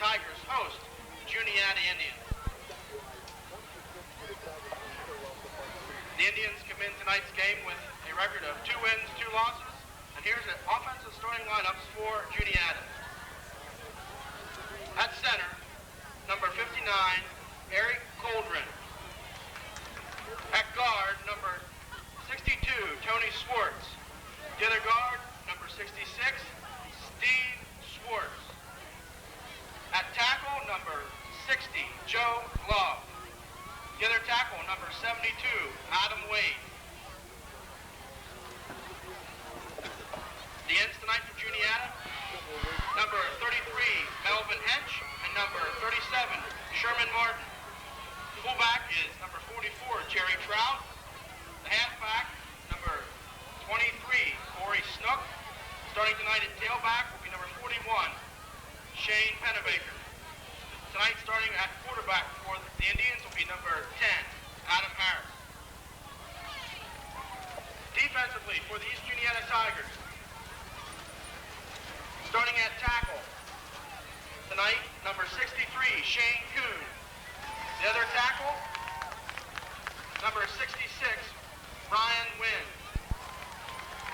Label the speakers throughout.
Speaker 1: Tigers host the Juniata Indians. The Indians come in tonight's game with a record of 2 wins, 2 losses, and here's the offensive starting lineups for Juniata. At center, number 59, Eric Coldren. At guard, number 62, Tony Swartz. The other guard, number 66, Steve Swartz. At tackle, number 60, Joe Love. The other tackle, number 72, Adam Wade. The ends tonight for Juniata, number 33, Melvin Hench, and number 37, Sherman Martin. The fullback is number 44, Jerry Trout. The halfback, number 23, Corey Snook. Starting tonight at tailback will be number 41, Shane Pennebaker. Tonight starting at quarterback for the Indians will be number 10, Adam Harris. Defensively for the East Juniata Tigers, starting at tackle, tonight number 63, Shane Kuhn. The other tackle, number 66, Ryan Wynn.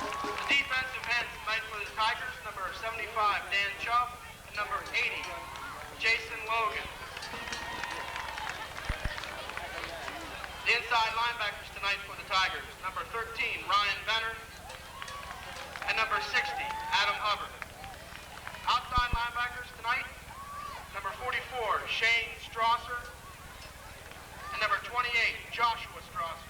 Speaker 1: The defensive ends tonight for the Tigers, number 75, Dan Chubb, and number 80, Jason Logan. The inside linebackers tonight for the Tigers, number 13, Ryan Benner, and number 60, Adam Hubbard. Outside linebackers tonight, number 44, Shane Strasser, and number 28, Joshua Strasser.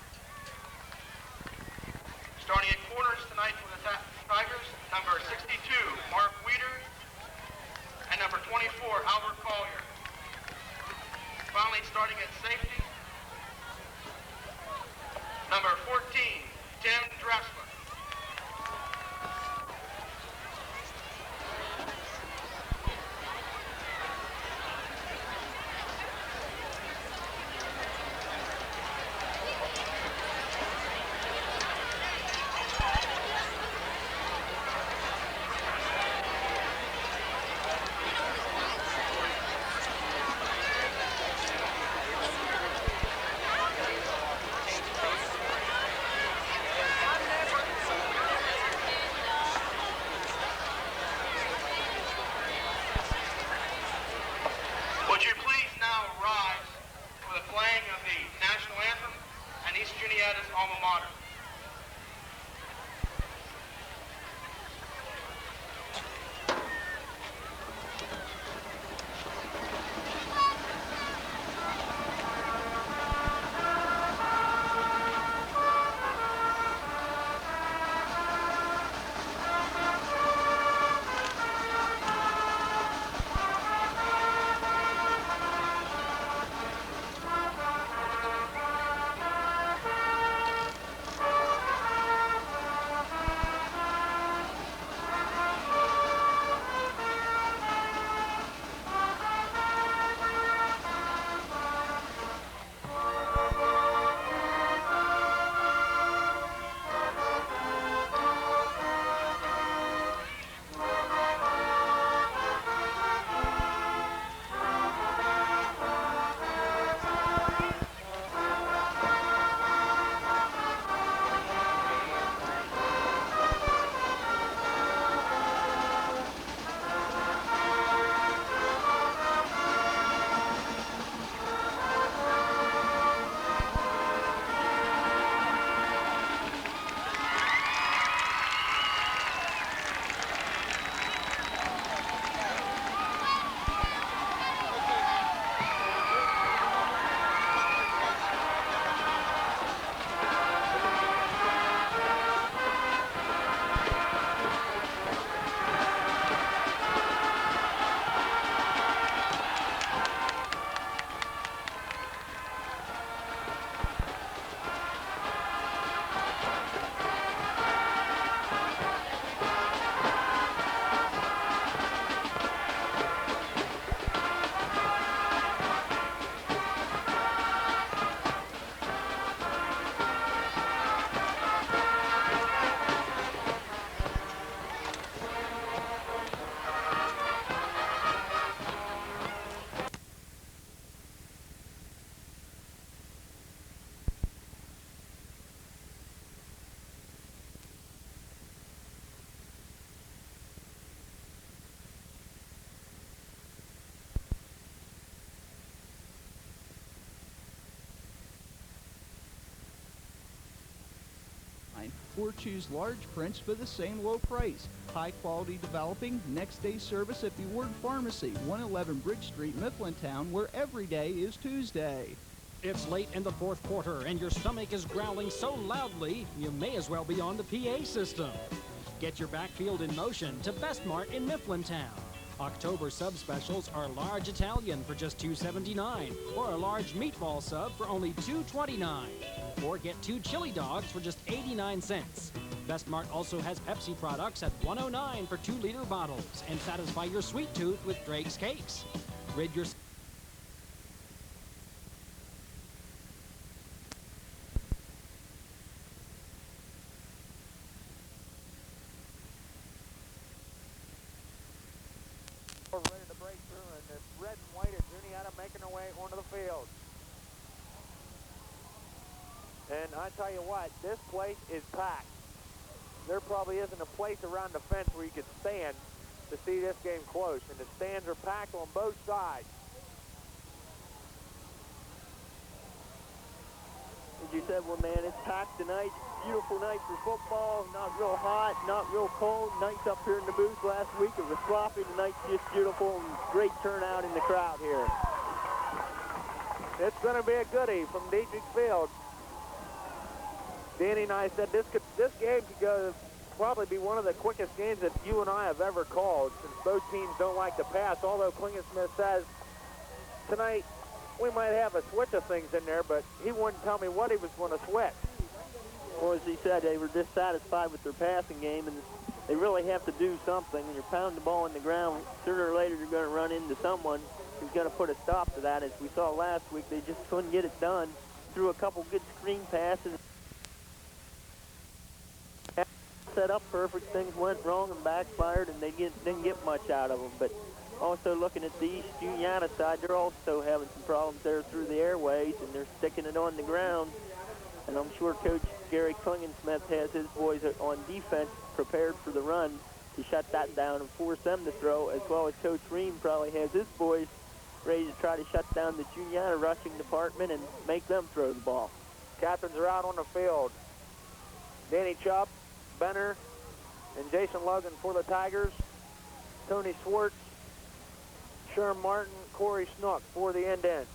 Speaker 1: Starting at corners tonight for the Tigers, number 62, Mark Weeder, and number 24, Albert Collier. Finally, starting at safety, number 14, Tim Dressler.
Speaker 2: or choose large prints for the same low price. High-quality developing, next-day service at the Ward Pharmacy, 111 Bridge Street, Mifflintown, where every day is Tuesday.
Speaker 3: It's late in the fourth quarter, and your stomach is growling so loudly, you may as well be on the PA system. Get your backfield in motion to Best Mart in Mifflintown. October sub specials are large Italian for just $2.79, or a large meatball sub for only $2.29. Or get 2 chili dogs for just 89 cents. Best Mart also has Pepsi products at $1.09 for 2-liter bottles, and satisfy your sweet tooth with Drake's Cakes. Rid your
Speaker 4: ready to break through, and the red and white of Juniata making their way onto the field. And I tell you what, this place is packed. There probably isn't a place around the fence where you could stand to see this game close, and the stands are packed on both sides.
Speaker 5: As you said, well, man, it's packed tonight. Beautiful night for football. Not real hot, not real cold. Nights up here in the booth last week. It was sloppy. Tonight's just beautiful, and great turnout in the crowd here.
Speaker 4: It's going to be a goodie from Dietrich Field. Danny and I said this game could go probably be one of the quickest games that you and I have ever called, since both teams don't like to pass, although Klingensmith says tonight we might have a switch of things in there, but he wouldn't tell me what he was going to switch.
Speaker 5: Well, as he said, they were dissatisfied with their passing game, and they really have to do something. When you're pounding the ball in the ground, sooner or later you're going to run into someone who's going to put a stop to that. As we saw last week, they just couldn't get it done. Threw a couple good screen passes. Set up perfect, things went wrong and backfired, and they didn't get much out of them. But also looking at the East Juniata side, they're also having some problems there through the airways, and they're sticking it on the ground. And I'm sure Coach Gary Klingensmith has his boys on defense prepared for the run to shut that down and force them to throw, as well as Coach Ream probably has his boys ready to try to shut down the Juniata rushing department and make them throw the ball.
Speaker 4: Captains are out on the field. Danny Chubb, Benner, and Jason Logan for the Tigers. Tony Swartz, Sherm Martin, Corey Snook for the Indians.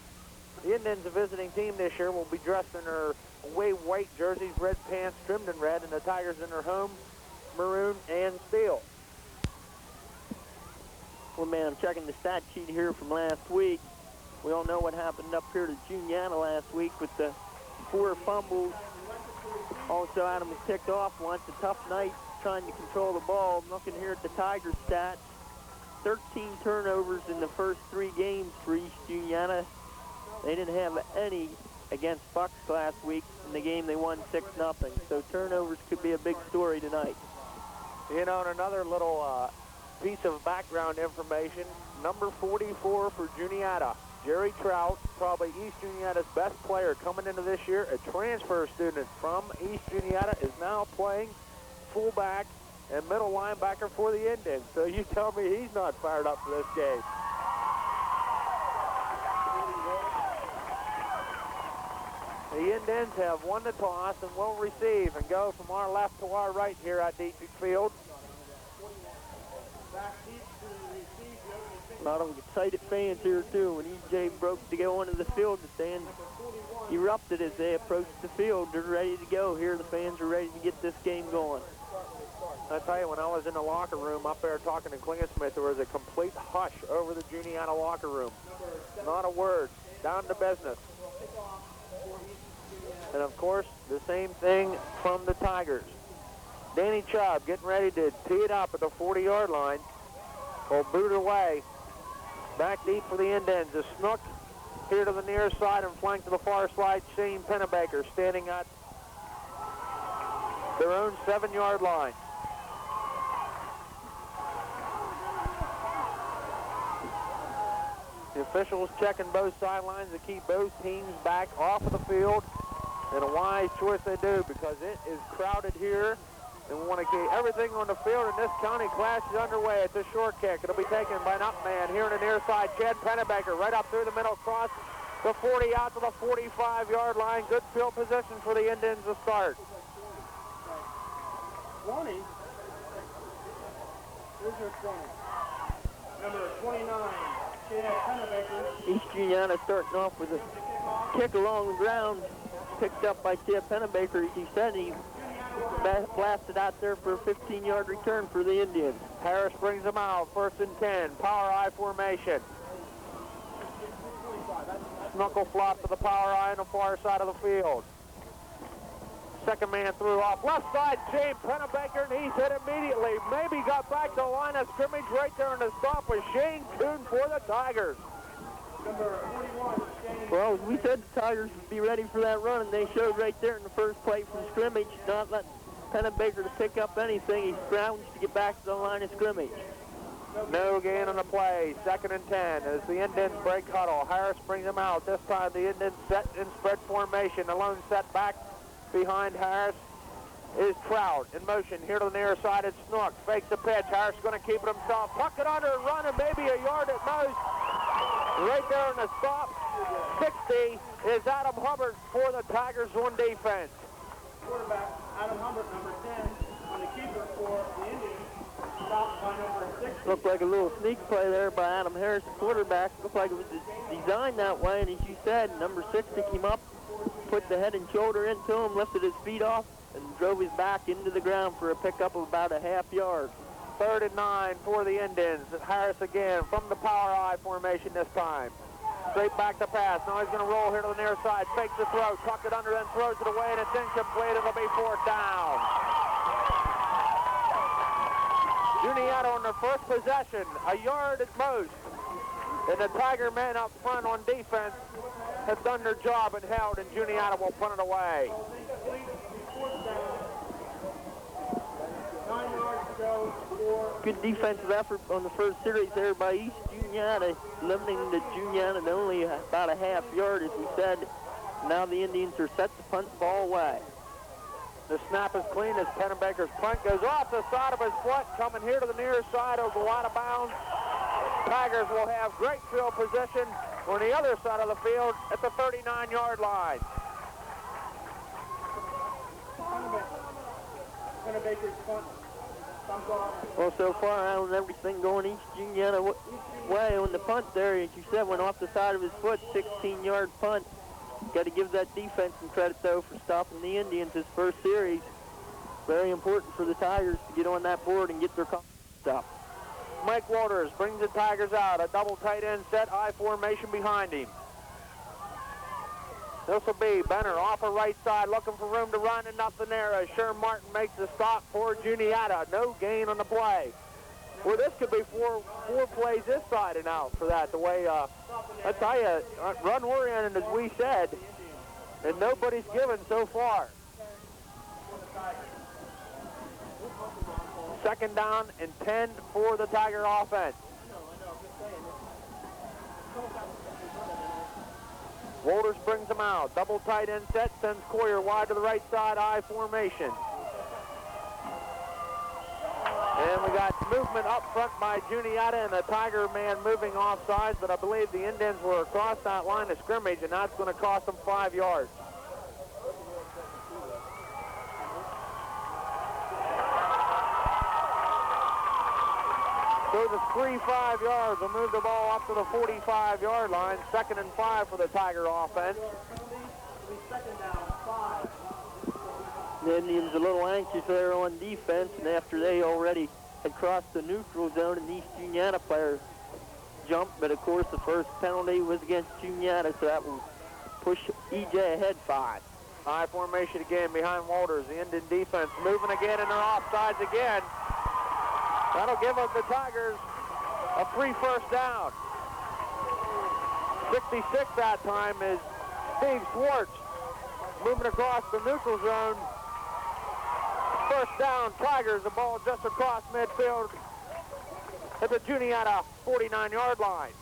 Speaker 4: The Indians, a visiting team this year, will be dressed in their away white jerseys, red pants trimmed in red, and the Tigers in their home maroon and steel.
Speaker 5: Well, man, I'm checking the stat sheet here from last week. We all know what happened up here to Juniata last week with the 4 fumbles. Also, Adam was ticked off once. A tough night trying to control the ball. I'm looking here at the Tigers stats. 13 turnovers in the first 3 games for East Juniata. They didn't have any against Bucks last week. In the game, they won 6-0. So turnovers could be a big story tonight.
Speaker 4: You know, and another little piece of background information, number 44 for Juniata, Jerry Trout, probably East Juniata's best player coming into this year, a transfer student from East Juniata, is now playing fullback and middle linebacker for the Indians. So you tell me he's not fired up for this game. The Indians have won the toss and will receive and go from our left to our right here at Dietrich Field.
Speaker 5: A lot of excited fans here, too. When EJ broke to go onto the field, the stands erupted as they approached the field. They're ready to go here. The fans are ready to get this game going.
Speaker 4: I tell you, when I was in the locker room up there talking to Klingensmith, there was a complete hush over the Juniata locker room. Not a word. Down to business. And, of course, the same thing from the Tigers. Danny Chubb getting ready to tee it up at the 40-yard line. Will boot away. Back deep for the Indians. A Snook here to the near side and flank to the far side. Shane Pennebaker standing at their own 7-yard line. The officials checking both sidelines to keep both teams back off of the field. And a wise choice they do, because it is crowded here. And we want to keep everything on the field, and this county clash is underway. It's a short kick. It'll be taken by an up man here on the near side. Chad Pennebaker right up through the middle, across the 40 out to the 45-yard line. Good field position for the Indians to start. 20. Here's your 20. Number 29, Chad Pennebaker.
Speaker 5: East Juniata starting off with a kick along the ground, picked up by Chad Pennebaker. As he said, he blasted out there for a 15-yard return for the Indians.
Speaker 4: Harris brings them out, 1st and 10, power I formation. Knuckle flop to the power I on the far side of the field. Second man threw off left side, James Pennebaker, and he's hit immediately. Maybe got back to the line of scrimmage right there in the stop with Shane Kuhn for the Tigers. Number 41, Shane.
Speaker 5: Well, we said the Tigers would be ready for that run, and they showed right there in the first play from scrimmage, not letting Pennebaker to pick up anything. He scrounged to get back to the line of scrimmage.
Speaker 4: No gain on the play. 2nd and 10 as the Indians break huddle. Harris brings them out. This time the Indians set in spread formation. The lone set back behind Harris is Trout in motion. Here to the near side, it's Snook. Fakes the pitch. Harris going to keep it himself. Tuck it under and run, and maybe a yard at most. Right there in the stop. 60 is Adam Hubbard for the Tigers on defense.
Speaker 6: Quarterback Adam Hubbard, number 10, on the keeper for the Indians. Stopped by number 60.
Speaker 5: Looked like a little sneak play there by Adam Harris, the quarterback. Looked like it was designed that way, and as you said, number 60 came up, put the head and shoulder into him, lifted his feet off, and drove his back into the ground for a pickup of about a half yard.
Speaker 4: 3rd and 9 for the Indians. Harris again from the power I formation this time. Straight back to pass. Now he's going to roll here to the near side. Fakes the throw, tuck it under, then throws it away, and it's incomplete. It'll be 4th down. Juniata on their first possession, a yard at most. And the Tiger men up front on defense have done their job and held, and Juniata will punt it away.
Speaker 6: 9 yards to go for
Speaker 5: Good defensive effort on the first series there by East Juniata, limiting the Juniata to only about a half yard, as we said. Now the Indians are set to punt the ball away.
Speaker 4: The snap is clean as Pennebaker's punt goes off the side of his foot, coming here to the near side, will go out of bounds. Tigers will have great field position on the other side of the field at the 39-yard line.
Speaker 6: Pennebaker's punt. Comes off.
Speaker 5: Well, so far out on everything going East Juniata way on the punt there, as you said, went off the side of his foot, 16-yard punt. Got to give that defense some credit, though, for stopping the Indians this first series. Very important for the Tigers to get on that board and get their stop.
Speaker 4: Mike Walters brings the Tigers out. A double tight end set, I formation behind him. This will be Benner off the right side, looking for room to run, and nothing there as Sherm Martin makes the stop for Juniata. No gain on the play. Well, this could be four plays this side and out for that. The way, I tell you, run-oriented, as we said, and nobody's given so far. 2nd down and 10 for the Tiger offense. Walters brings them out. Double tight end set, sends Coyer wide to the right side, I formation. And we got movement up front by Juniata and the Tiger man moving off sides, but I believe the Indians were across that line of scrimmage, and that's going to cost them 5 yards. So the 3-5 yards will move the ball up to the 45-yard line. 2nd and 5 for the Tiger offense.
Speaker 5: The Indians a little anxious there on defense, and after they already had crossed the neutral zone, and East Juniata player jumped, but of course the first penalty was against Juniata, so that will push EJ ahead 5.
Speaker 4: High formation again behind Walters. The Indian defense moving again, and they're offsides again. That'll give up the Tigers a free 1st down. 66 that time is Steve Schwartz moving across the neutral zone. 1st down, Tigers, the ball just across midfield at the Juniata 49-yard line.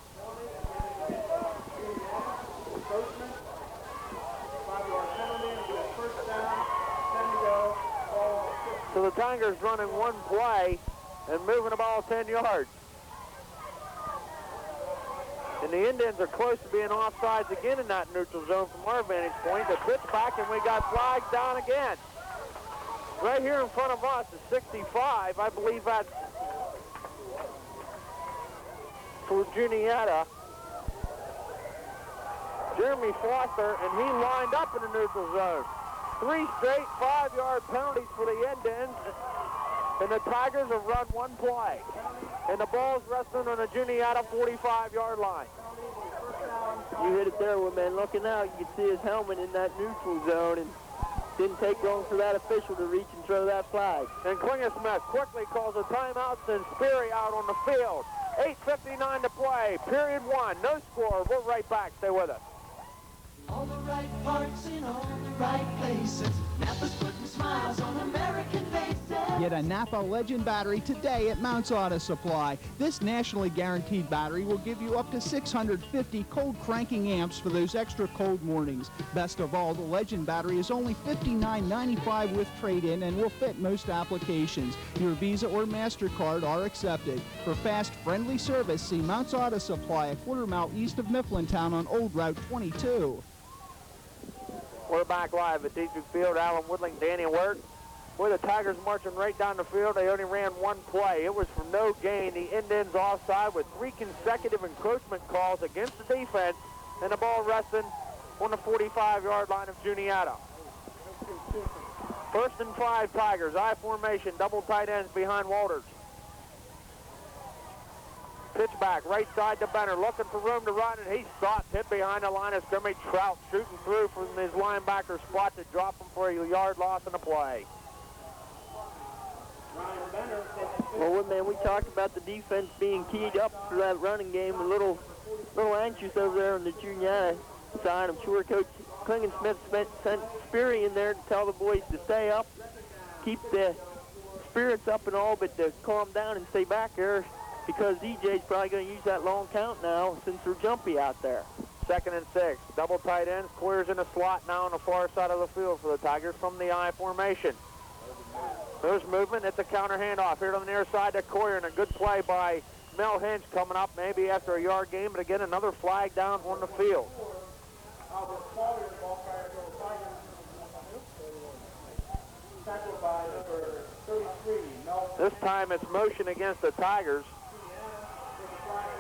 Speaker 4: So the Tigers running one play and moving the ball 10 yards. And the Indians are close to being offsides again in that neutral zone from our vantage point. The pitch back, and we got flags down again. Right here in front of us is 65. I believe that's for Juniata. Jeremy Foster, and he lined up in the neutral zone. 3 straight 5-yard penalties for the end-ins, and the Tigers have run one play. And the ball's resting on the Juniata 45-yard line.
Speaker 5: You hit it there, man. Looking out, you can see his helmet in that neutral zone, and didn't take long for that official to reach and throw that flag.
Speaker 4: And Klingesmith quickly calls a timeout, sends Sperry out on the field. 8:59 to play, period 1, no score. We're right back. Stay with us.
Speaker 7: All the right parts in all the right places. Napa's putting smiles on American faces.
Speaker 2: Get a Napa Legend battery today at Mounts Auto Supply. This nationally guaranteed battery will give you up to 650 cold cranking amps for those extra cold mornings. Best of all, the Legend battery is only $59.95 with trade-in and will fit most applications. Your Visa or MasterCard are accepted. For fast, friendly service, see Mounts Auto Supply a quarter mile east of Mifflintown on Old Route 22.
Speaker 4: We're back live at Dietrich Field. Alan Woodling, Danny Wirt. Boy, the Tigers marching right down the field. They only ran one play. It was for no gain. The end-ins offside with 3 consecutive encroachment calls against the defense, and the ball resting on the 45-yard line of Juniata. 1st and 5 Tigers. I formation, double tight ends behind Walters. Pitch back, right side to Benner, looking for room to run, and he stopped, hit behind the line of scrimmage. Trout shooting through from his linebacker spot to drop him for a yard loss in the play.
Speaker 5: Well, man, we talked about the defense being keyed up for that running game. A little anxious over there on the Juniata side. I'm sure Coach Klingensmith sent Sperry in there to tell the boys to stay up, keep the spirits up and all, but to calm down and stay back there, because EJ's probably going to use that long count now since they're jumpy out there.
Speaker 4: 2nd and 6. Double tight ends. Clears in a slot now on the far side of the field for the Tigers from the I formation. There's movement. It's a counter handoff here on the near side to Coyer, and a good play by Mel Hinch coming up maybe after a yard gain, but again, another flag down on the field. This time it's motion against the Tigers,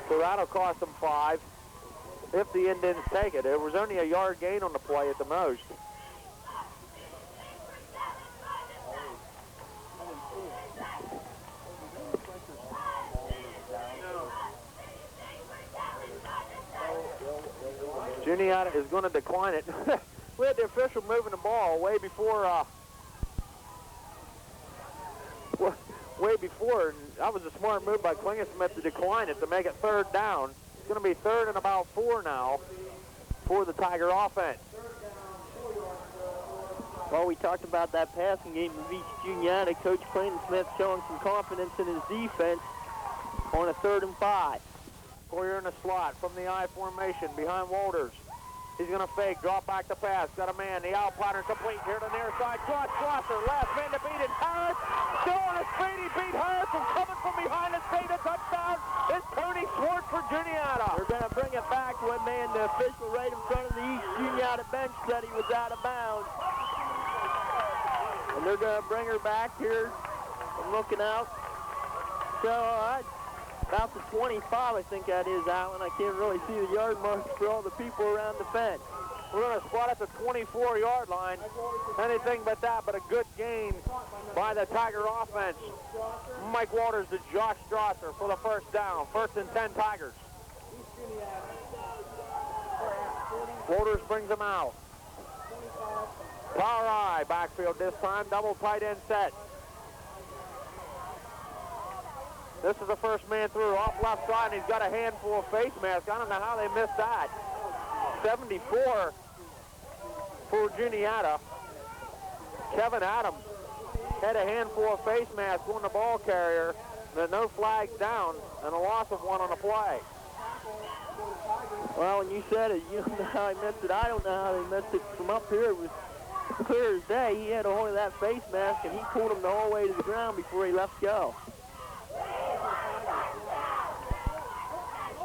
Speaker 4: so that'll cost them 5 if the end didn't take it. It was only a yard gain on the play at the most. Juniata is going to decline it. We had the official moving the ball way before, and that was a smart move by Klingensmith to decline it to make it 3rd down. It's going to be 3rd and about 4 now for the Tiger offense.
Speaker 5: Well, we talked about that passing game of each Juniata. Coach Klingensmith showing some confidence in his defense on a 3rd and 5.
Speaker 4: Coyer in the slot from the I formation behind Walters. He's going to fake, drop back to pass. Got a man, the out pattern complete here to the near side. Schlosser, last man to beat it. Harris, still on his feet. He beat Harris, and coming from behind the state of touchdown is Tony Schwartz for Juniata.
Speaker 5: They're going to bring it back when, man, the official right in front of the East Juniata bench said he was out of bounds. And they're going to bring her back here. I'm looking out. So, about the 25, I think that is, Alan. I can't really see the yard marks for all the people around the fence.
Speaker 4: We're going to spot at the 24-yard line. Anything but that, but a good gain by the Tiger offense. Mike Walters to Josh Strasser for the 1st down. 1st and 10 Tigers. Walters brings them out. Power I, backfield this time. Double tight end set. This is the first man through, off left side, and he's got a handful of face masks. I don't know how they missed that. 74 for Juniata. Kevin Adams had a handful of face masks on the ball carrier, but no flags down, and a loss of 1 on the play.
Speaker 5: Well, when you said it, you don't know how he missed it. I don't know how they missed it from up here. It was clear as day. He had a hold of that face mask, and he pulled him the whole way to the ground before he left go.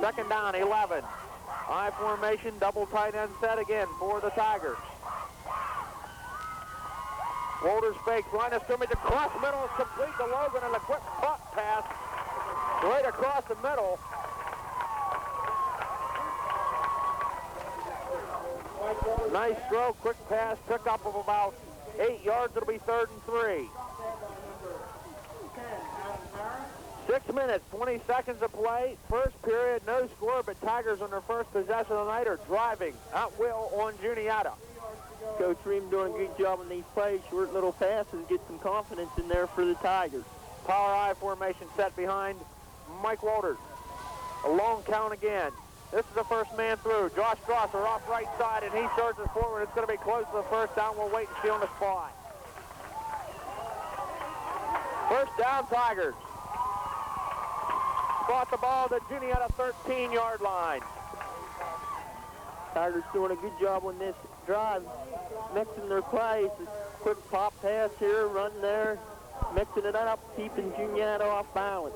Speaker 4: 2nd down, 11. I formation, double tight end set again for the Tigers. Walters fakes line of scrimmage across the middle is complete to Logan, and a quick pop pass right across the middle. Nice throw, quick pass, pickup of about 8 yards. It'll be 3rd and 3. 6 minutes, 20 seconds of play. First period, no score, but Tigers on their first possession of the night are driving at will on Juniata.
Speaker 5: Coach Ream doing a good job on these plays. Short little passes, get some confidence in there for the Tigers.
Speaker 4: Power I formation set behind Mike Walters. A long count again. This is the first man through. Josh Strasser off right side, and he surges forward. It's going to be close to the first down. We'll wait and see on the spot. First down, Tigers. Brought the ball to Juniata 13-yard line.
Speaker 5: Tigers doing a good job on this drive, mixing their plays. A quick pop pass here, run there, mixing it up, keeping Juniata off balance.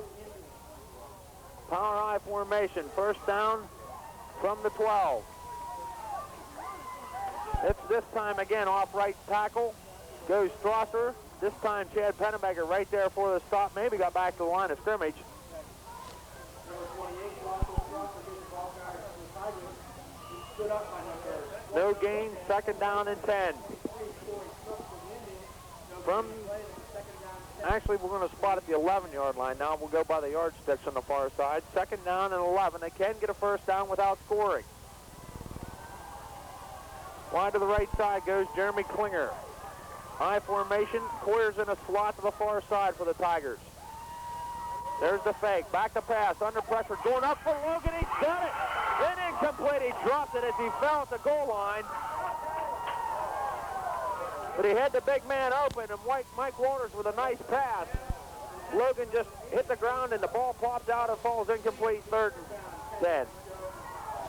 Speaker 4: Power I formation. First down from the 12. It's this time again off right tackle. Goes Strasser. This time Chad Pennebaker right there for the stop. Maybe got back to the line of scrimmage. No gain, second down and 10. Actually, we're going to spot at the 11-yard line now. We'll go by the yardsticks on the far side. Second down and 11. They can get a first down without scoring. Wide to the right side goes Jeremy Klinger. I formation. Coyer's in a slot to the far side for the Tigers. There's the fake. Back to pass. Under pressure. Going up for Logan. He's got it. Then incomplete. He dropped it as he fell at the goal line. But he had the big man open, and Mike Walters with a nice pass. Logan just hit the ground, and the ball popped out and falls incomplete. 3rd and 10.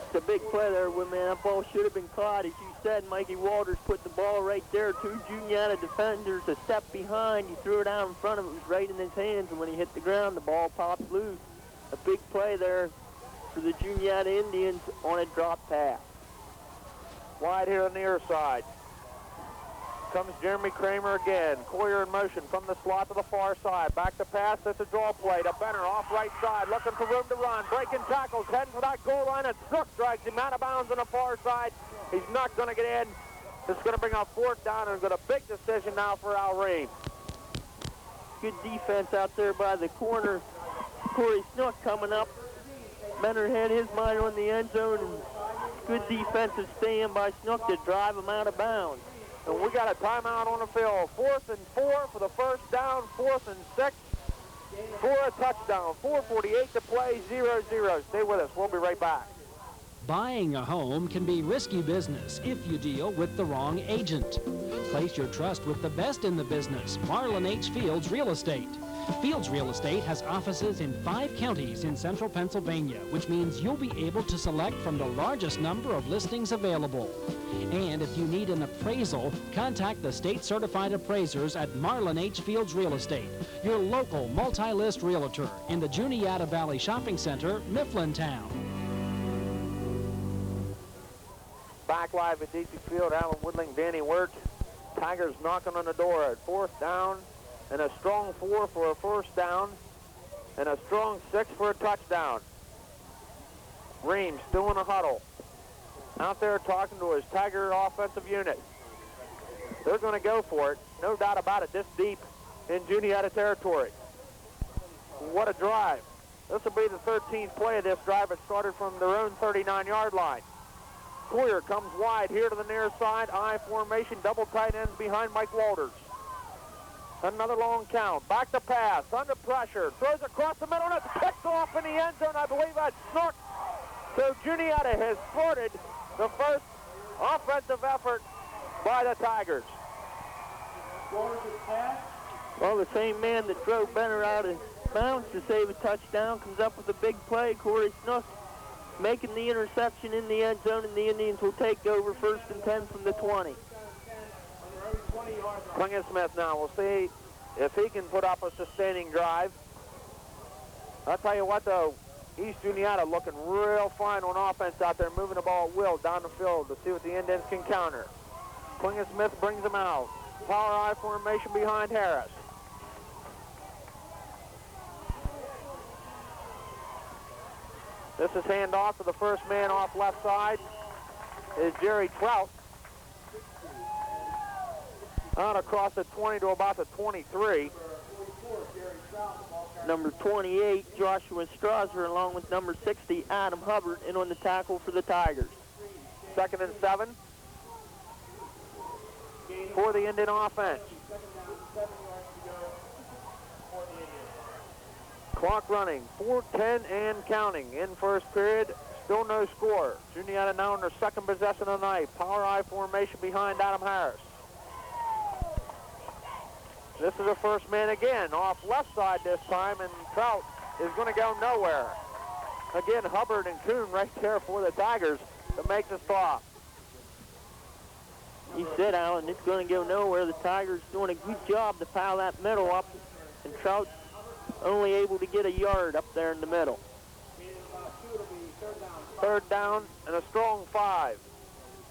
Speaker 5: It's a big play there, man. That ball should have been caught. As you said, Mikey Walters put the ball right there. 2 Juniata defenders a step behind. He threw it out in front of him. It was right in his hands, and when he hit the ground, the ball popped loose. A big play there for the Juniata Indians on a drop pass.
Speaker 4: Wide here on the near side. Comes Jeremy Kramer again. Coyer in motion from the slot to the far side. Back to pass. That's a draw play to Benner off right side. Looking for room to run. Breaking tackles. Heading for that goal line. And Snook strikes him out of bounds on the far side. He's not going to get in. It's going to bring up 4th down and got a big decision now for Al Ream.
Speaker 5: Good defense out there by the corner. Corey Snook coming up. Benner had his mind on the end zone. And good defensive stand by Snook to drive him out of bounds.
Speaker 4: And we got a timeout on the field. 4th and 4 for the first down. 4th and 6 for a touchdown. 4:48 to play. 0-0. Stay with us. We'll be right back.
Speaker 3: Buying a home can be risky business if you deal with the wrong agent. Place your trust with the best in the business, Marlon H. Fields Real Estate. Fields Real Estate has offices in 5 counties in central Pennsylvania, which means you'll be able to select from the largest number of listings available. And if you need an appraisal, contact the state-certified appraisers at Marlon H. Fields Real Estate, your local multi-list realtor in the Juniata Valley Shopping Center, Mifflintown.
Speaker 4: Back live at DC Field, Alan Woodling, Danny Wirt. Tigers knocking on the door at 4th down, and a strong 4 for a first down, and a strong 6 for a touchdown. Ream still in a huddle. Out there talking to his Tiger offensive unit. They're going to go for it, no doubt about it, this deep in Juniata territory. What a drive. This will be the 13th play of this drive. It started from their own 39-yard line. Coyer comes wide here to the near side. I formation, double tight ends behind Mike Walters. Another long count. Back to pass, under pressure. Throws across the middle, and it's picked off in the end zone. I believe that's Snook. So Juniata has thwarted the first offensive effort by the Tigers.
Speaker 5: Well, the same man that drove Benner out of bounds to save a touchdown comes up with a big play. Corey Snook making the interception in the end zone, and the Indians will take over 1st and 10 from the 20.
Speaker 4: Klinger Smith now. We'll see if he can put up a sustaining drive. I'll tell you what, though, East Juniata looking real fine on offense out there, moving the ball at will down the field to see what the Indians can counter. Klinger Smith brings them out. Power I formation behind Harris. This is handoff to the first man off left side is Jerry Trout. Out across the 20 to about the 23.
Speaker 5: Number 28, Joshua Strasser, along with number 60, Adam Hubbard, in on the tackle for the Tigers.
Speaker 4: 2nd and 7 for the Indian offense. Clock running, 4:10 and counting in first period. Still no score. Juniata now in their second possession of the night. Power I formation behind Adam Harris. This is a first man again, off left side this time, and Trout is going to go nowhere. Again, Hubbard and Kuhn right there for the Tigers to make the stop.
Speaker 5: You said, Alan, it's going to go nowhere. The Tigers doing a good job to pile that middle up, and Trout only able to get a yard up there in the middle.
Speaker 4: 3rd down and a strong 5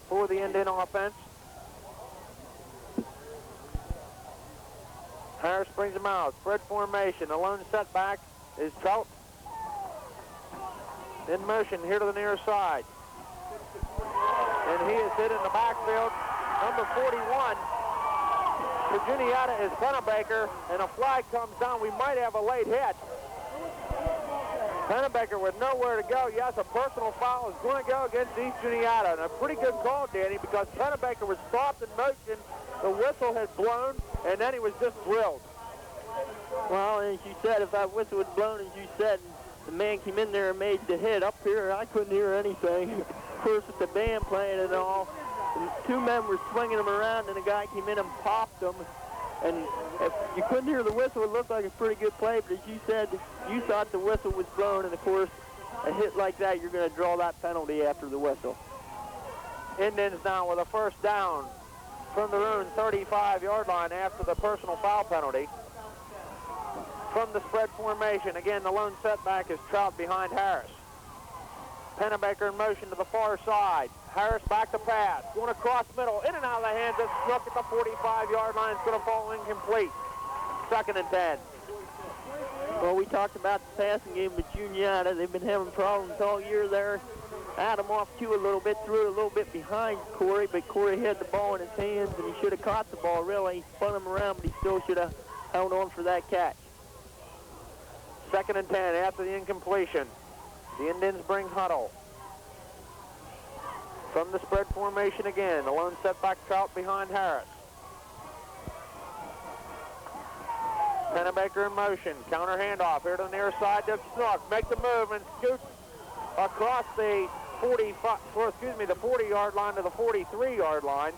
Speaker 4: for the Indian offense. Harris brings him out. Spread formation. A lone setback is Trout. In motion here to the near side. And he is hit in the backfield. Number 41 for Juniata is Pennebaker, and a flag comes down. We might have a late hit. Pennebaker with nowhere to go. Yes, a personal foul is going to go against East Juniata. And a pretty good call, Danny, because Pennebaker was stopped in motion. The whistle had blown, and then he was just drilled.
Speaker 5: Well, as you said, if that whistle had blown, as you said, the man came in there and made the hit. Up here, I couldn't hear anything. Of course, with the band playing and all, and 2 men were swinging him around, and a guy came in and popped him. And if you couldn't hear the whistle, it looked like a pretty good play, but as you said, you thought the whistle was blown, and of course, a hit like that, you're going to draw that penalty after the whistle.
Speaker 4: Indians now with a first down from their own 35-yard line after the personal foul penalty. From the spread formation, again, the lone setback is Trout behind Harris. Pennebaker in motion to the far side. Harris back to pass. Going across middle, in and out of the hands of Snook at the 45-yard line. It's going to fall incomplete. 2nd and 10.
Speaker 5: Well, we talked about the passing game with Juniata. They've been having problems all year there. Adam off too a little bit, threw it a little bit behind Corey, but Corey had the ball in his hands, and he should have caught the ball, really. He spun him around, but he still should have held on for that catch.
Speaker 4: 2nd and 10 after the incompletion. The Indians bring huddle. From the spread formation again, the lone setback Trout behind Harris. Pennebaker in motion, counter handoff here to the near side to Snook. Make the move and scoot across the 40-yard line to the 43-yard line.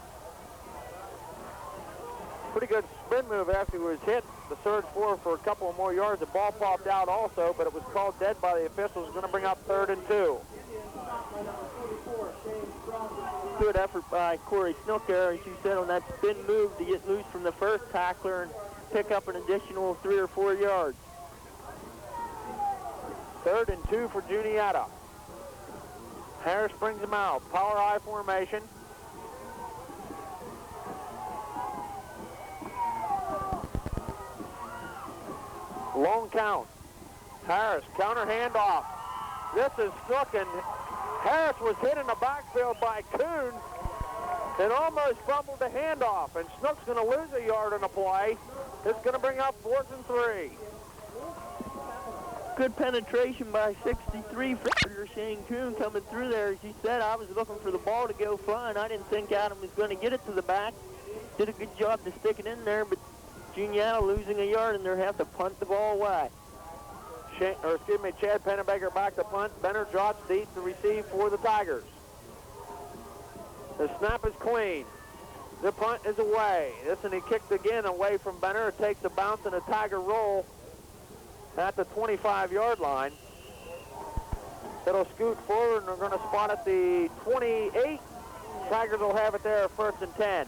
Speaker 4: Pretty good spin move after he was hit. The surge forward for a couple of more yards. The ball popped out also, but it was called dead by the officials. Going to bring up 3rd and 2.
Speaker 5: Good effort by Corey Snook there, as you said, on that spin move to get loose from the first tackler and pick up an additional 3 or 4 yards.
Speaker 4: 3rd and 2 for Juniata. Harris brings him out. Power I formation. Long count. Harris, counter handoff. This is Snook, and Harris was hit in the backfield by Kuhn and almost fumbled the handoff. And Snook's going to lose a yard on the play. It's going to bring up 4th and 3.
Speaker 5: Good penetration by 63 for Shane Kuhn coming through there. As you said, I was looking for the ball to go flying. I didn't think Adam was going to get it to the back. Did a good job to stick it in there, but Juniata losing a yard, and they'll have to punt the ball away.
Speaker 4: Chad Pennebaker back to punt. Benner drops deep to receive for the Tigers. The snap is clean. The punt is away. And he kicked again away from Benner. It takes a bounce and a Tiger roll at the 25-yard line. It'll scoot forward, and they're going to spot at the 28. Tigers will have it there, 1st and 10.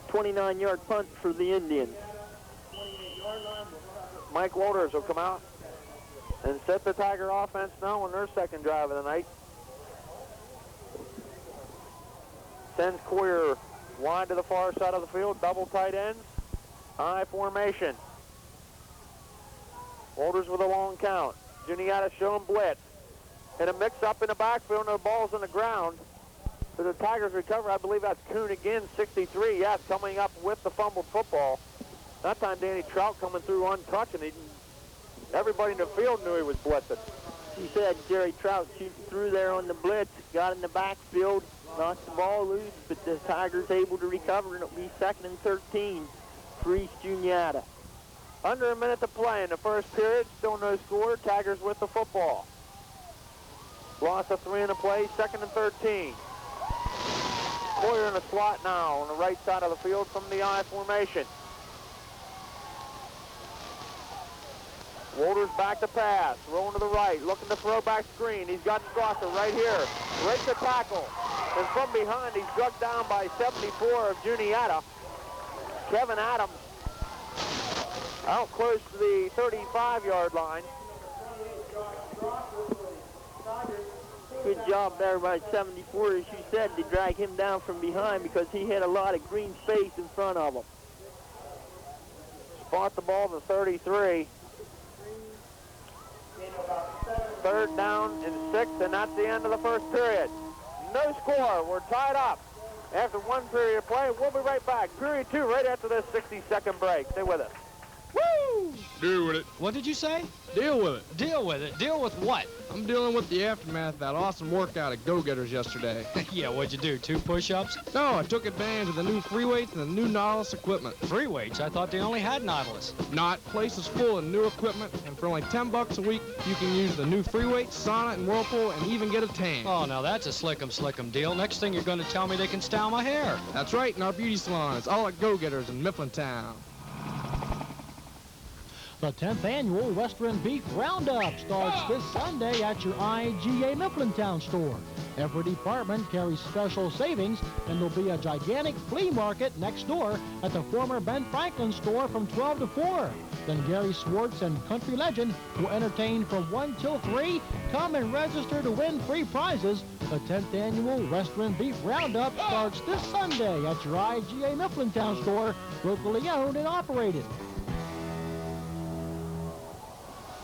Speaker 5: 29-yard punt for the Indians.
Speaker 4: Mike Walters will come out. and set the Tiger offense now on their second drive of the night. Sends Coyer wide to the far side of the field, double tight ends, I formation. Walters with a long count. Juniata showing blitz. And a mix-up in the backfield, and the ball's on the ground. So the Tigers recover. I believe that's Kuhn again, 63. Yes, coming up with the fumbled football. That time Danny Trout coming through untouched, and everybody in the field knew he was blitzing.
Speaker 5: He said Jerry Trout shooting through there on the blitz, got in the backfield, knocked the ball loose, but the Tigers able to recover, and it'll be 2nd and 13 for East Juniata.
Speaker 4: Under a minute to play in the first period, still no score. Tigers with the football. Loss of 3 in the play, 2nd and 13. Coyer in the slot now on the right side of the field from the I formation. Walters back to pass, rolling to the right, looking to throw back screen. He's got Strasser right here, breaks the tackle. And from behind, he's struck down by 74 of Juniata. Kevin Adams out close to the 35-yard line.
Speaker 5: Good job there by 74, as you said, to drag him down from behind because he had a lot of green space in front of him.
Speaker 4: Spot the ball to 33. 3rd down and 6, and that's the end of the first period. No score. We're tied up after 1 period of play. We'll be right back. Period 2 right after this 60-second break. Stay with us.
Speaker 8: Woo! Deal with it.
Speaker 3: What did you say?
Speaker 8: Deal with it.
Speaker 3: Deal with it. Deal with what?
Speaker 8: I'm dealing with the aftermath of that awesome workout at Go-Getters yesterday.
Speaker 3: Yeah, what'd you do, 2 push-ups?
Speaker 8: No, I took advantage of the new free weights and the new Nautilus equipment.
Speaker 3: Free weights? I thought they only had Nautilus.
Speaker 8: Not. Place is full of new equipment, and for only $10 a week, you can use the new free weights, sauna, and whirlpool, and even get a tan.
Speaker 3: Oh, now that's a slick-em deal. Next thing you're going to tell me they can style my hair.
Speaker 8: That's right, in our beauty salon. It's all at Go-Getters in Mifflintown.
Speaker 9: The 10th annual Western Beef Roundup starts this Sunday at your IGA Mifflintown store. Every department carries special savings, and there'll be a gigantic flea market next door at the former Ben Franklin store from 12 to 4. Then Gary Swartz and Country Legend will entertain from 1 till 3. Come and register to win free prizes. The 10th annual Western Beef Roundup starts this Sunday at your IGA Mifflintown store, locally owned and operated.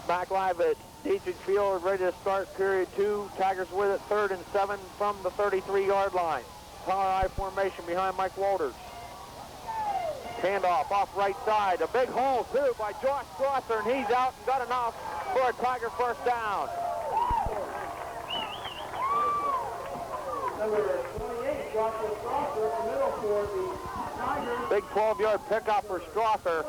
Speaker 4: Back live at Dietrich Field, ready to start period 2. Tigers with it, 3rd and 7 from the 33-yard line. Power I formation behind Mike Walters. Handoff off right side. A big hole, too, by Josh Strasser, and he's out and got enough for a Tiger first down.
Speaker 6: Number 28, Joshua Strasser, up the middle for the Tigers.
Speaker 4: Big 12-yard pickup for Strasser.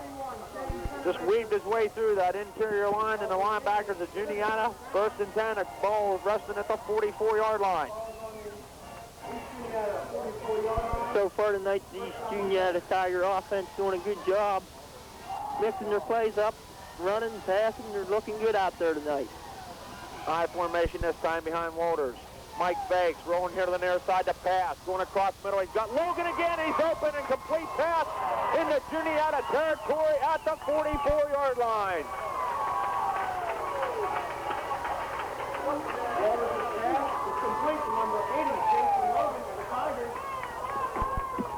Speaker 4: Just weaved his way through that interior line, and the linebackers of Juniata. 1st and 10, a ball resting at the 44-yard line.
Speaker 5: So far tonight, the East Juniata Tiger offense doing a good job mixing their plays up, running, passing. They're looking good out there tonight.
Speaker 4: High formation this time behind Walters. Mike Banks rolling here to the near side to pass. Going across middle. He's got Logan again. He's open and complete pass into Juniata territory at the 44-yard line.
Speaker 6: It's complete to number 80, Jason Logan for the Tigers.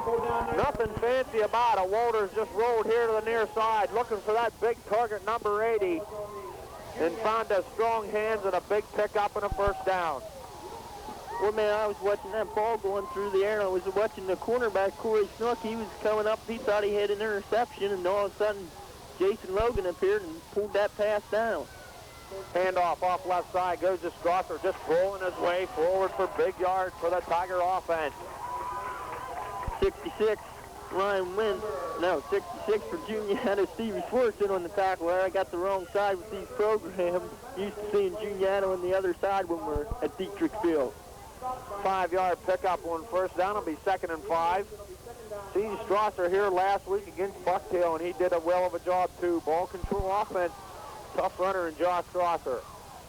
Speaker 6: Pulled down there.
Speaker 4: Nothing fancy about it. Walters just rolled here to the near side, looking for that big target, number 80, and found a strong hands and a big pickup and a first down.
Speaker 5: Well, man, I was watching that ball going through the air. I was watching the cornerback, Corey Snook. He was coming up. He thought he had an interception, and all of a sudden, Jason Logan appeared and pulled that pass down.
Speaker 4: Handoff off left side, goes to Strasser, just rolling his way forward for big yards for the Tiger offense.
Speaker 5: 66, Ryan Wynn. No, 66 for Juniata. Stevie Schwartz in on the tackle there. I got the wrong side with these programs. Used to seeing Juniata on the other side when we're at Dietrich Field.
Speaker 4: 5-yard pickup on first down. It'll be 2nd and 5. Seen Strasser here last week against Bucktail, and he did a well of a job too. Ball control offense. Tough runner in Josh Strasser.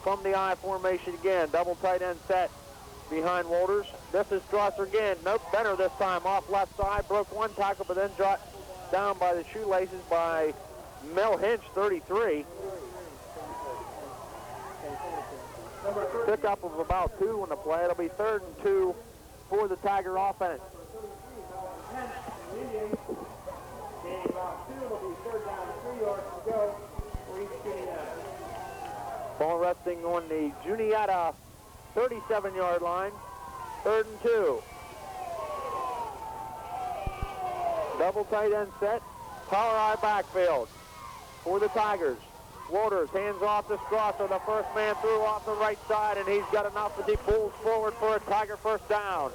Speaker 4: From the I formation again. Double tight end set behind Walters. This is Strasser again. Nope, better this time. Off left side. Broke one tackle, but then dropped down by the shoelaces by Mel Hinch, 33. Pickup of about 2 on the play. It'll be 3rd and 2 for the Tiger offense.
Speaker 6: Indians gain about 2. It'll be 3rd down, 3 yards to go for each Juniata.
Speaker 4: Ball resting on the Juniata 37-yard line. 3rd and 2. Double tight end set. Power eye backfield for the Tigers. Waters hands off to Strasser. The first man through off the right side, and he's got enough as he pulls forward for a Tiger first down.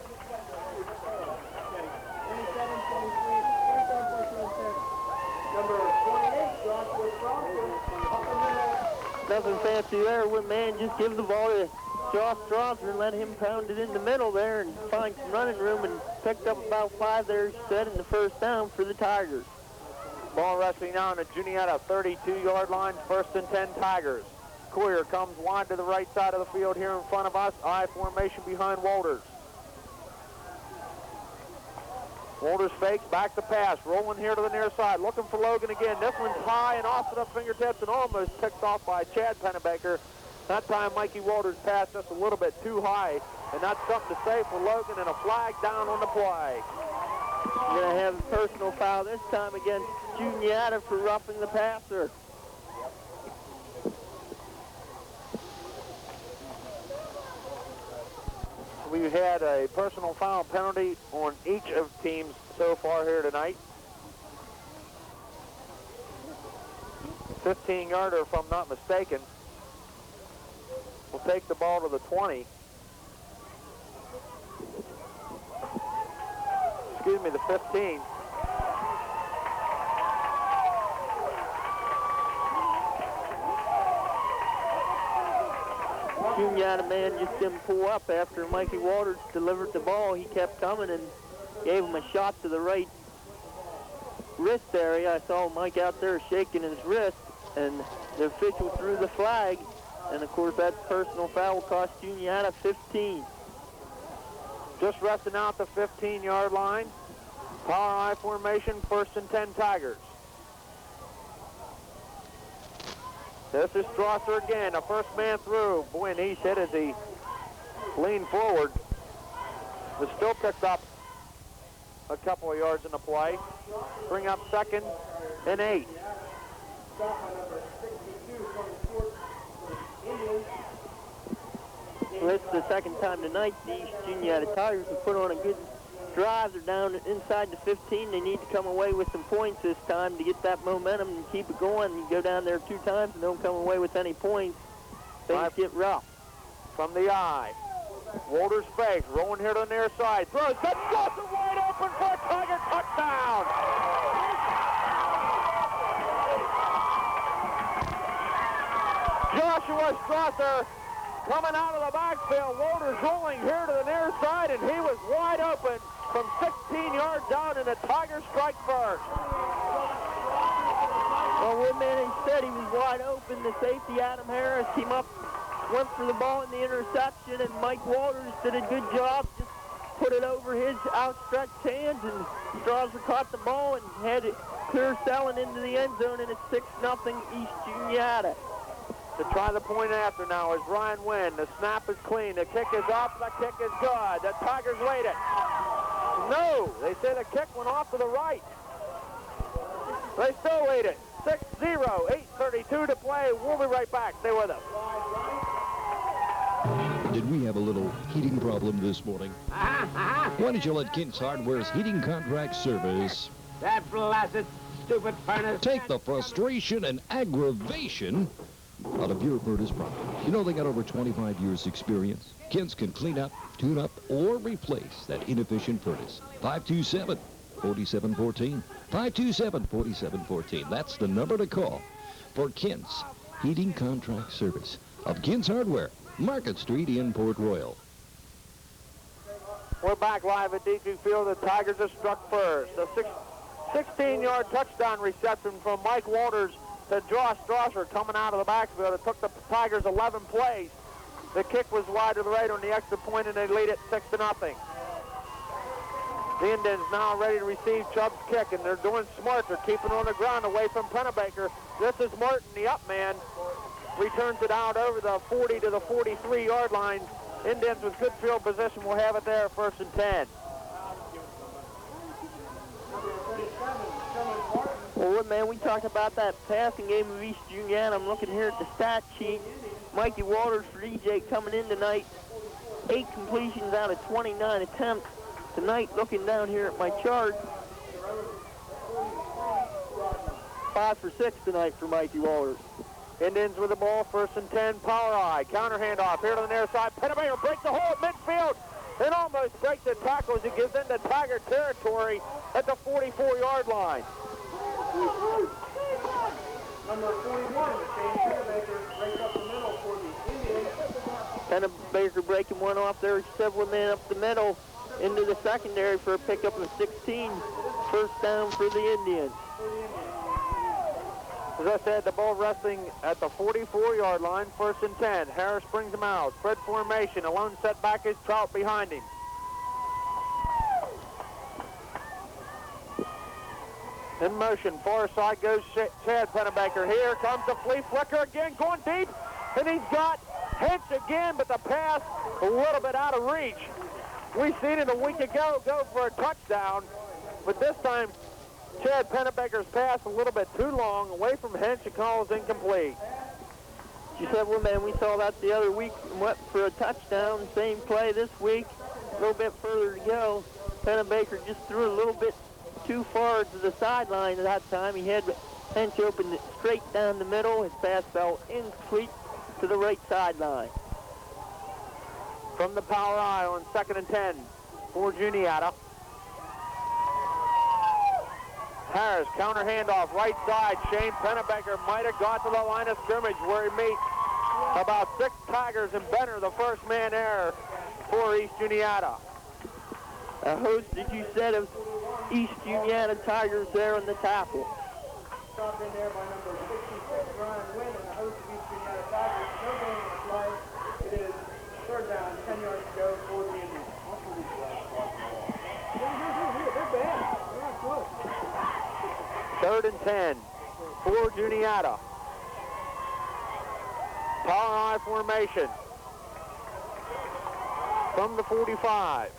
Speaker 6: Number 28, Joshua Strasser, up the middle.
Speaker 5: Nothing fancy there. One man just give the ball to Josh Strasser and let him pound it in the middle there and find some running room, and picked up about 5 there, set in the first down for the Tigers.
Speaker 4: Ball rushing now on the Juniata 32-yard line, 1st and 10 Tigers. Coyer comes wide to the right side of the field here in front of us. I formation behind Walters. Walters fakes, back to pass, rolling here to the near side, looking for Logan again. This one's high and off to the fingertips and almost picked off by Chad Pennebaker. That time Mikey Walters passed just a little bit too high, and that's something to say for Logan, and a flag down on the play.
Speaker 5: You're going to have a personal foul this time against Juniata for roughing the passer.
Speaker 4: We've had a personal foul penalty on each of teams so far here tonight. 15-yarder, if I'm not mistaken. We'll take the ball to the 20. Excuse me, the 15.
Speaker 5: Juniata man just didn't pull up after Mikey Walters delivered the ball. He kept coming and gave him a shot to the right wrist area. I saw Mike out there shaking his wrist, and the official threw the flag. And of course, that personal foul cost Juniata 15.
Speaker 4: Just resting out the 15-yard line. Power I formation, 1st and 10 Tigers. This is Strasser again, a first man through. Boy, and he's hit as he leaned forward. But still picked up a couple of yards in the play. Bring up 2nd and 8.
Speaker 5: Well, it's the second time tonight these Juniata Tigers have put on a good drive. They're down inside the 15. They need to come away with some points this time to get that momentum and keep it going. You go down there 2 times and don't come away with any points, things get rough.
Speaker 4: From the eye. Walters fakes, rolling here to the near side. Throws, gets Strasser wide open for a Tiger touchdown. Joshua Strasser coming out of the backfield. Walters rolling here to the near side, and he was wide open from 16 yards out, and the Tigers strike first.
Speaker 5: Well, Woodman said he was wide open. The safety, Adam Harris, came up, went for the ball in the interception, and Mike Walters did a good job. Just put it over his outstretched hands, and Strasser caught the ball and had it clear sailing into the end zone, and it's 6-0 East Juniata.
Speaker 4: To try the point after now is Ryan Wynn. The snap is clean. The kick is up. The kick is good. The Tigers wait it. No, they say the kick went off to the right. They still wait it. 6-0, 8:32 to play. We'll be right back. Stay with us.
Speaker 10: Did we have a little heating problem this morning? Why don't you let Kint's Hardware's heating contract service
Speaker 11: That blasted stupid furnace.
Speaker 10: take the frustration and aggravation out of your furnace problem? You know they got over 25 years experience. Kint's can clean up, tune up, or replace that inefficient furnace. 527-4714. 527-4714. That's the number to call for Kint's heating contract service of Kint's Hardware, Market Street in Port Royal.
Speaker 4: We're back live at DG Field. The Tigers have struck first. A 16-yard touchdown reception from Mike Walters to Josh Strasser coming out of the backfield. It took the Tigers 11 plays. The kick was wide to the right on the extra point, and they lead it 6-0. The Indians now ready to receive Chubb's kick, and they're doing smart. They're keeping on the ground away from Pennebaker. This is Martin, the up man. returns it out over the 40 to the 43-yard line. Indians with good field position will have it there, 1st and 10.
Speaker 5: Well, man, we talked about that passing game of East Juniata. I'm looking here at the stat sheet. Mikey Walters for EJ coming in tonight. 8 completions out of 29 attempts. Tonight, looking down here at my chart, 5 for 6 tonight for Mikey Walters.
Speaker 4: Indians with the ball, 1st and 10, power eye. Counter handoff here to the near side. Pennebaker breaks the hole at midfield and almost breaks the tackle as he gives into Tiger territory at the 44-yard line.
Speaker 6: Number 41, Shane Pennebaker, breaks up the middle for the Indians.
Speaker 5: Pennebaker breaking one off there, several men up the middle into the secondary for a pickup of 16. 1st down for the Indians.
Speaker 4: As I said, the ball resting at the 44-yard line, 1st and 10. Harris brings him out. Spread formation. A lone setback is Trout behind him. In motion, far side goes Chad Pennebaker. Here comes the flea flicker again, going deep, and he's got Hinch again, but the pass a little bit out of reach. We seen it a week ago go for a touchdown, but this time Chad Pennebaker's pass a little bit too long, away from Hinch, and calls incomplete.
Speaker 5: She said, well, man, we saw that the other week and went for a touchdown. Same play this week, a little bit further to go. Pennebaker just threw a little bit too far to the sideline at that time. He had Hinch open straight down the middle. His pass fell incomplete to the right sideline.
Speaker 4: From the power eye on 2nd and 10 for Juniata. Harris, counter handoff, right side. Shane Pennebaker might have got to the line of scrimmage where he meets about 6 Tigers, and Benner, the first man there for East Juniata.
Speaker 5: A host, as you said, of East Juniata Tigers there on the tackle.
Speaker 6: Stopped in there by number 66, Ryan Wynn, and the host of East Juniata Tigers. No gain on the play. It is 3rd down, 10 yards to go for the Indians. They're bad. They're not close.
Speaker 4: 3rd and 10 for Juniata. Power eye formation from the 45.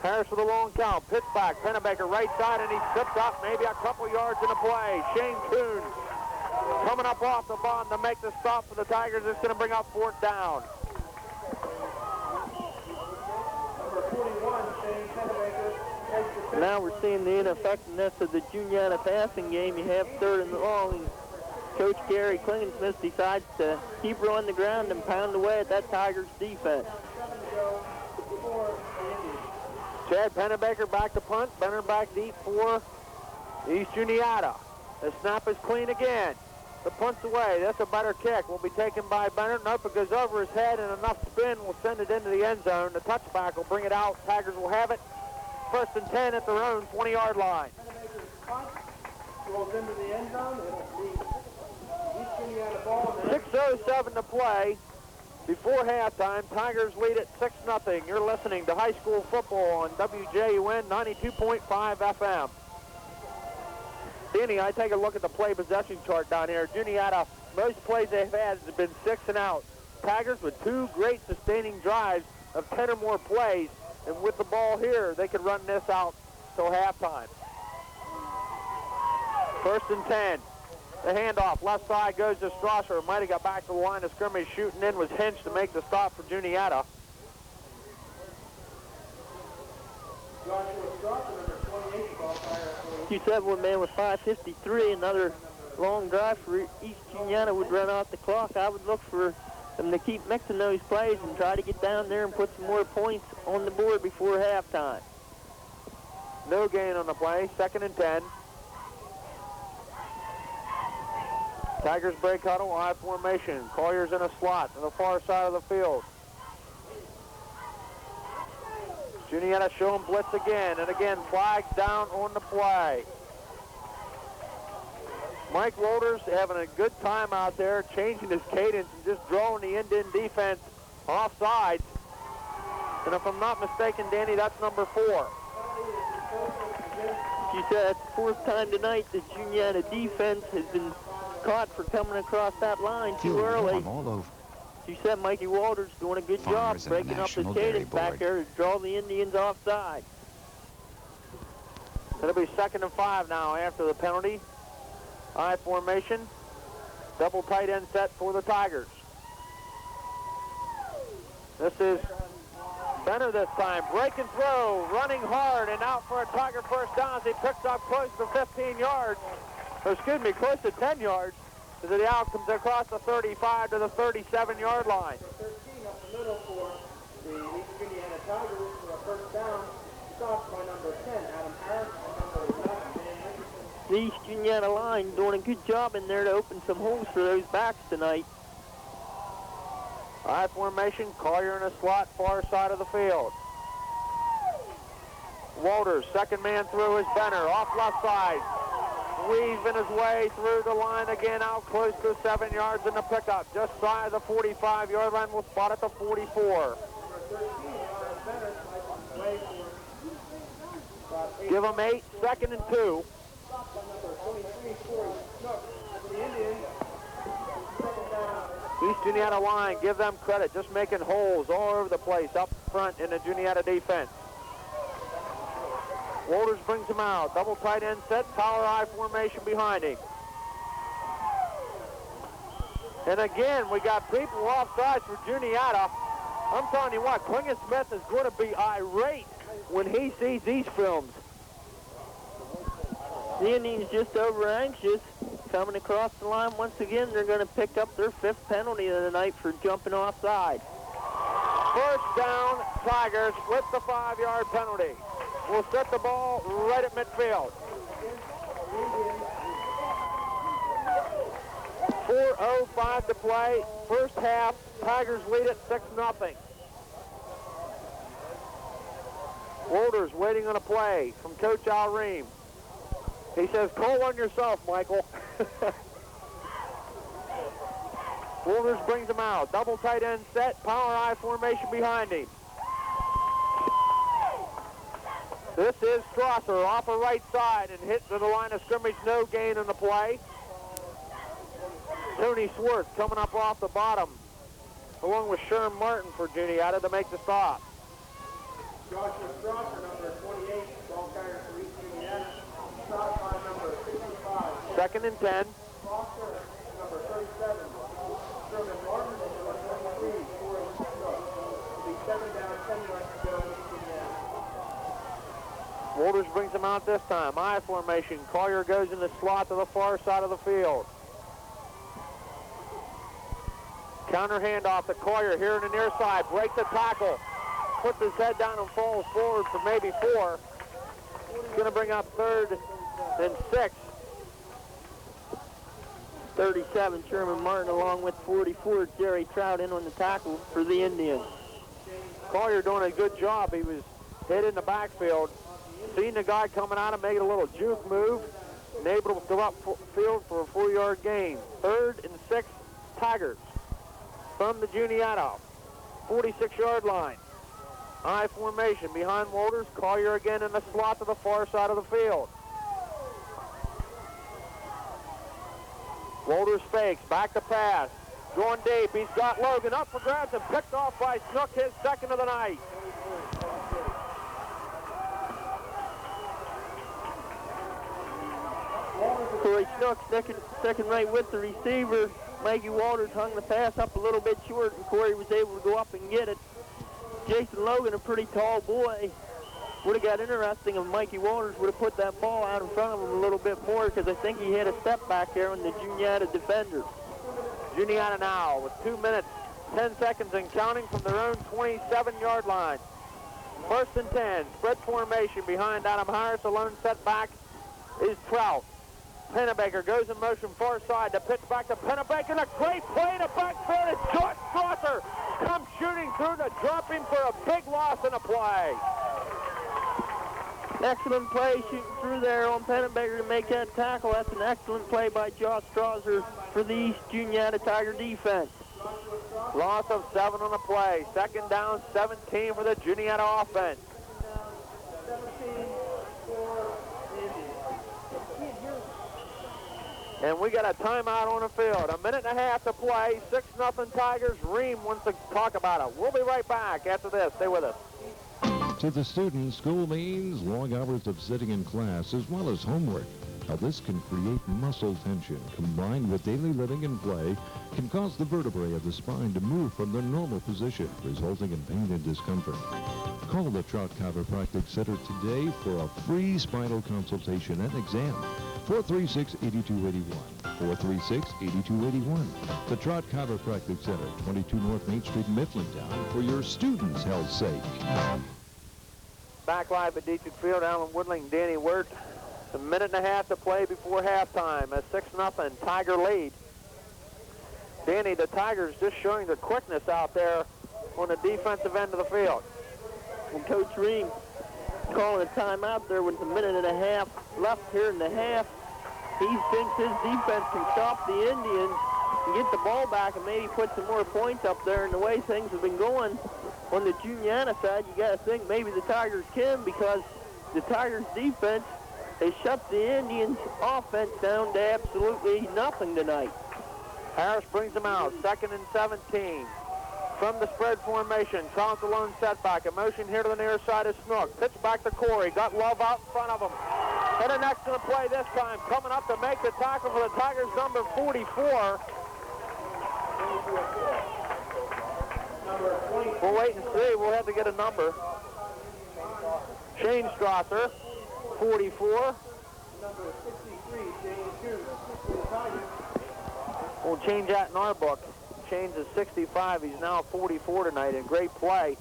Speaker 4: Harris with a long count. Pitch back. Pennebaker right side, and he slipped up maybe a couple yards in the play. Shane Coon coming up off the bond to make the stop for the Tigers. It's going to bring up 4th down.
Speaker 6: Number 41, Shane Pennebaker.
Speaker 5: Now we're seeing the ineffectiveness of the Juniata passing game. You have 3rd and long, and Coach Gary Klingensmith decides to keep her on the ground and pound away at that Tigers defense.
Speaker 4: Chad Pennebaker back to punt. Benner back deep for East Juniata. The snap is clean again. The punt's away. That's a better kick. Will be taken by Benner. Nope, it goes over his head, and enough spin will send it into the end zone. The touchback will bring it out. Tigers will have it. 1st and 10 at their own 20-yard line.
Speaker 6: Pennebaker's punt rolls into the end zone. It'll be East Juniata ball.
Speaker 4: 6:07 to play before halftime. Tigers lead at 6-0. You're listening to high school football on WJUN 92.5 FM. Danny, I take a look at the play possession chart down here. Juniata, most plays they've had has been 6 and out. Tigers with 2 great sustaining drives of 10 or more plays. And with the ball here, they could run this out till halftime. 1st and 10. The handoff, left side goes to Strasser. Might have got back to the line of scrimmage. Shooting in was Hinch to make the stop for Juniata.
Speaker 5: You said one man with 5:53, another long drive for East Juniata would run off the clock. I would look for them to keep mixing those plays and try to get down there and put some more points on the board before halftime.
Speaker 4: No gain on the play, 2nd and 10. Tigers break huddle, I formation. Collier's in a slot to the far side of the field. Juniata showing blitz again, and again flags down on the play. Mike Walters having a good time out there, changing his cadence and just drawing the Indian defense off sides. And if I'm not mistaken, Danny, that's number 4.
Speaker 5: She said it's the 4th time tonight the Juniata defense has been caught for coming across that line too early.
Speaker 12: All over.
Speaker 5: She said Mikey Walters doing a good job
Speaker 12: Farmers and the
Speaker 5: breaking up the
Speaker 12: National Dairy
Speaker 5: cadence back
Speaker 12: Board.
Speaker 5: there to draw the Indians offside.
Speaker 4: It'll be 2nd and 5 now after the penalty. I formation. Double tight end set for the Tigers. This is Benner this time. Break and throw. Running hard and out for a Tiger first down as he picks up close to 15 yards. Or excuse me, close to 10 yards. As the out comes across the 35 to the 37-yard line.
Speaker 6: 13 up the middle for the East Juniata Tigers for a first down. Stopped by number 10, Adam Harris, and number 11, Dan Henderson.
Speaker 5: The East Juniata line doing a good job in there to open some holes for those backs tonight.
Speaker 4: I formation, Collier in a slot, far side of the field. Walters, second man through is Benner, off left side. Weaving his way through the line again, out close to 7 yards in the pickup. Just shy of the 45-yard line, will spot at the 44. Give him 8, 2nd and 2. East Juniata line, give them credit, just making holes all over the place up front in the Juniata defense. Walters brings him out, double tight end set, power I formation behind him. And again, we got people offsides for Juniata. I'm telling you what, Klingon Smith is going to be irate when he sees these films.
Speaker 5: The Indians just over anxious. Coming across the line once again, they're going to pick up their 5th penalty of the night for jumping offside.
Speaker 4: First down, Tigers with the 5-yard penalty. We'll set the ball right at midfield. 4:05 to play. First half, Tigers lead at 6-0. Walters waiting on a play from Coach Al Ream. He says, call on yourself, Michael. Walters brings him out. Double tight end set, power I formation behind him. This is Strasser off the right side and hit to the line of scrimmage, no gain in the play. Tony Swartz coming up off the bottom, along with Sherm Martin for Juniata to make the stop.
Speaker 6: Joshua Strasser, number 28, ball carrier for East Juniata. Stopped by number 65.
Speaker 4: 2nd and 10.
Speaker 6: Foster, number 37. Sherman Martin, number 23. Corey Snook. It'll be 7 down, 10 yards to go, East Juniata.
Speaker 4: Walters brings him out this time. I formation. Collier goes in the slot to the far side of the field. Counter handoff to Collier here in the near side. Breaks the tackle. Puts his head down and falls forward for maybe 4. He's going to bring up 3rd and 6.
Speaker 5: 37, Sherman Martin, along with 44, Jerry Trout, in on the tackle for the Indians.
Speaker 4: Collier doing a good job. He was hit in the backfield. Seen the guy coming out and making a little juke move, and able to go up field for a 4-yard gain. 3rd and 6, Tigers from the Juniata 46-yard line. I formation behind Walters. Collier again in the slot to the far side of the field. Walters fakes, back to pass. Going deep, he's got Logan up for grabs and picked off by Snook, his 2nd of the night.
Speaker 5: Corey Snook second right with the receiver. Mikey Walters hung the pass up a little bit short, and Corey was able to go up and get it. Jason Logan, a pretty tall boy, would have got interesting if Mikey Walters would have put that ball out in front of him a little bit more, because I think he had a step back there on the Juniata defender.
Speaker 4: Juniata now with 2 minutes, 10 seconds and counting from their own 27-yard line. 1st and 10, spread formation behind Adam Harris. A lone setback is Trout. Pennebaker goes in motion far side. The pitch back to Pennebaker. A great play in the backfield. It's George Strasser comes shooting through to drop him for a big loss in a play.
Speaker 5: Excellent play shooting through there on Pennebaker to make that tackle. That's an excellent play by Josh Strasser for the East Juniata Tiger defense.
Speaker 4: Loss of 7 on the play. 2nd down, 17 for the Juniata offense.
Speaker 6: 17 for Indy.
Speaker 4: And we got a timeout on the field. A minute and a half to play. 6-0 Tigers. Ream wants to talk about it. We'll be right back after this. Stay with us.
Speaker 10: To the students, school means long hours of sitting in class as well as homework. Now, this can create muscle tension combined with daily living and play can cause the vertebrae of the spine to move from their normal position, resulting in pain and discomfort. Call the Trout Chiropractic Center today for a free spinal consultation and exam. 436-8281. 436-8281. The Trout Chiropractic Center, 22 North Main Street, Mifflintown, for your students' health's sake.
Speaker 4: Back live at Dietrich Field, Alan Woodling, Danny Wirt. A minute and a half to play before halftime. A 6-0 Tiger lead. Danny, the Tigers just showing their quickness out there on the defensive end of the field.
Speaker 5: And Coach Ream calling a timeout there with a minute and a half left here in the half. He thinks his defense can stop the Indians and get the ball back and maybe put some more points up there. And the way things have been going on the Juniata side, you got to think maybe the Tigers can, because the Tigers defense, they shut the Indians offense down to absolutely nothing tonight.
Speaker 4: Harris brings them out. 2nd and 17. From the spread formation, Collins alone setback. A motion here to the near side of Snook. Pitch back to Corey. Got Love out in front of him. And an excellent play this time. Coming up to make the tackle for the Tigers, number 44. We'll wait and see. We'll have to get a number. Shane Strasser, 44.
Speaker 6: Number 63, Shane Coon.
Speaker 4: We'll change that in our book. Shane's is 65. He's now 44 tonight. And great play.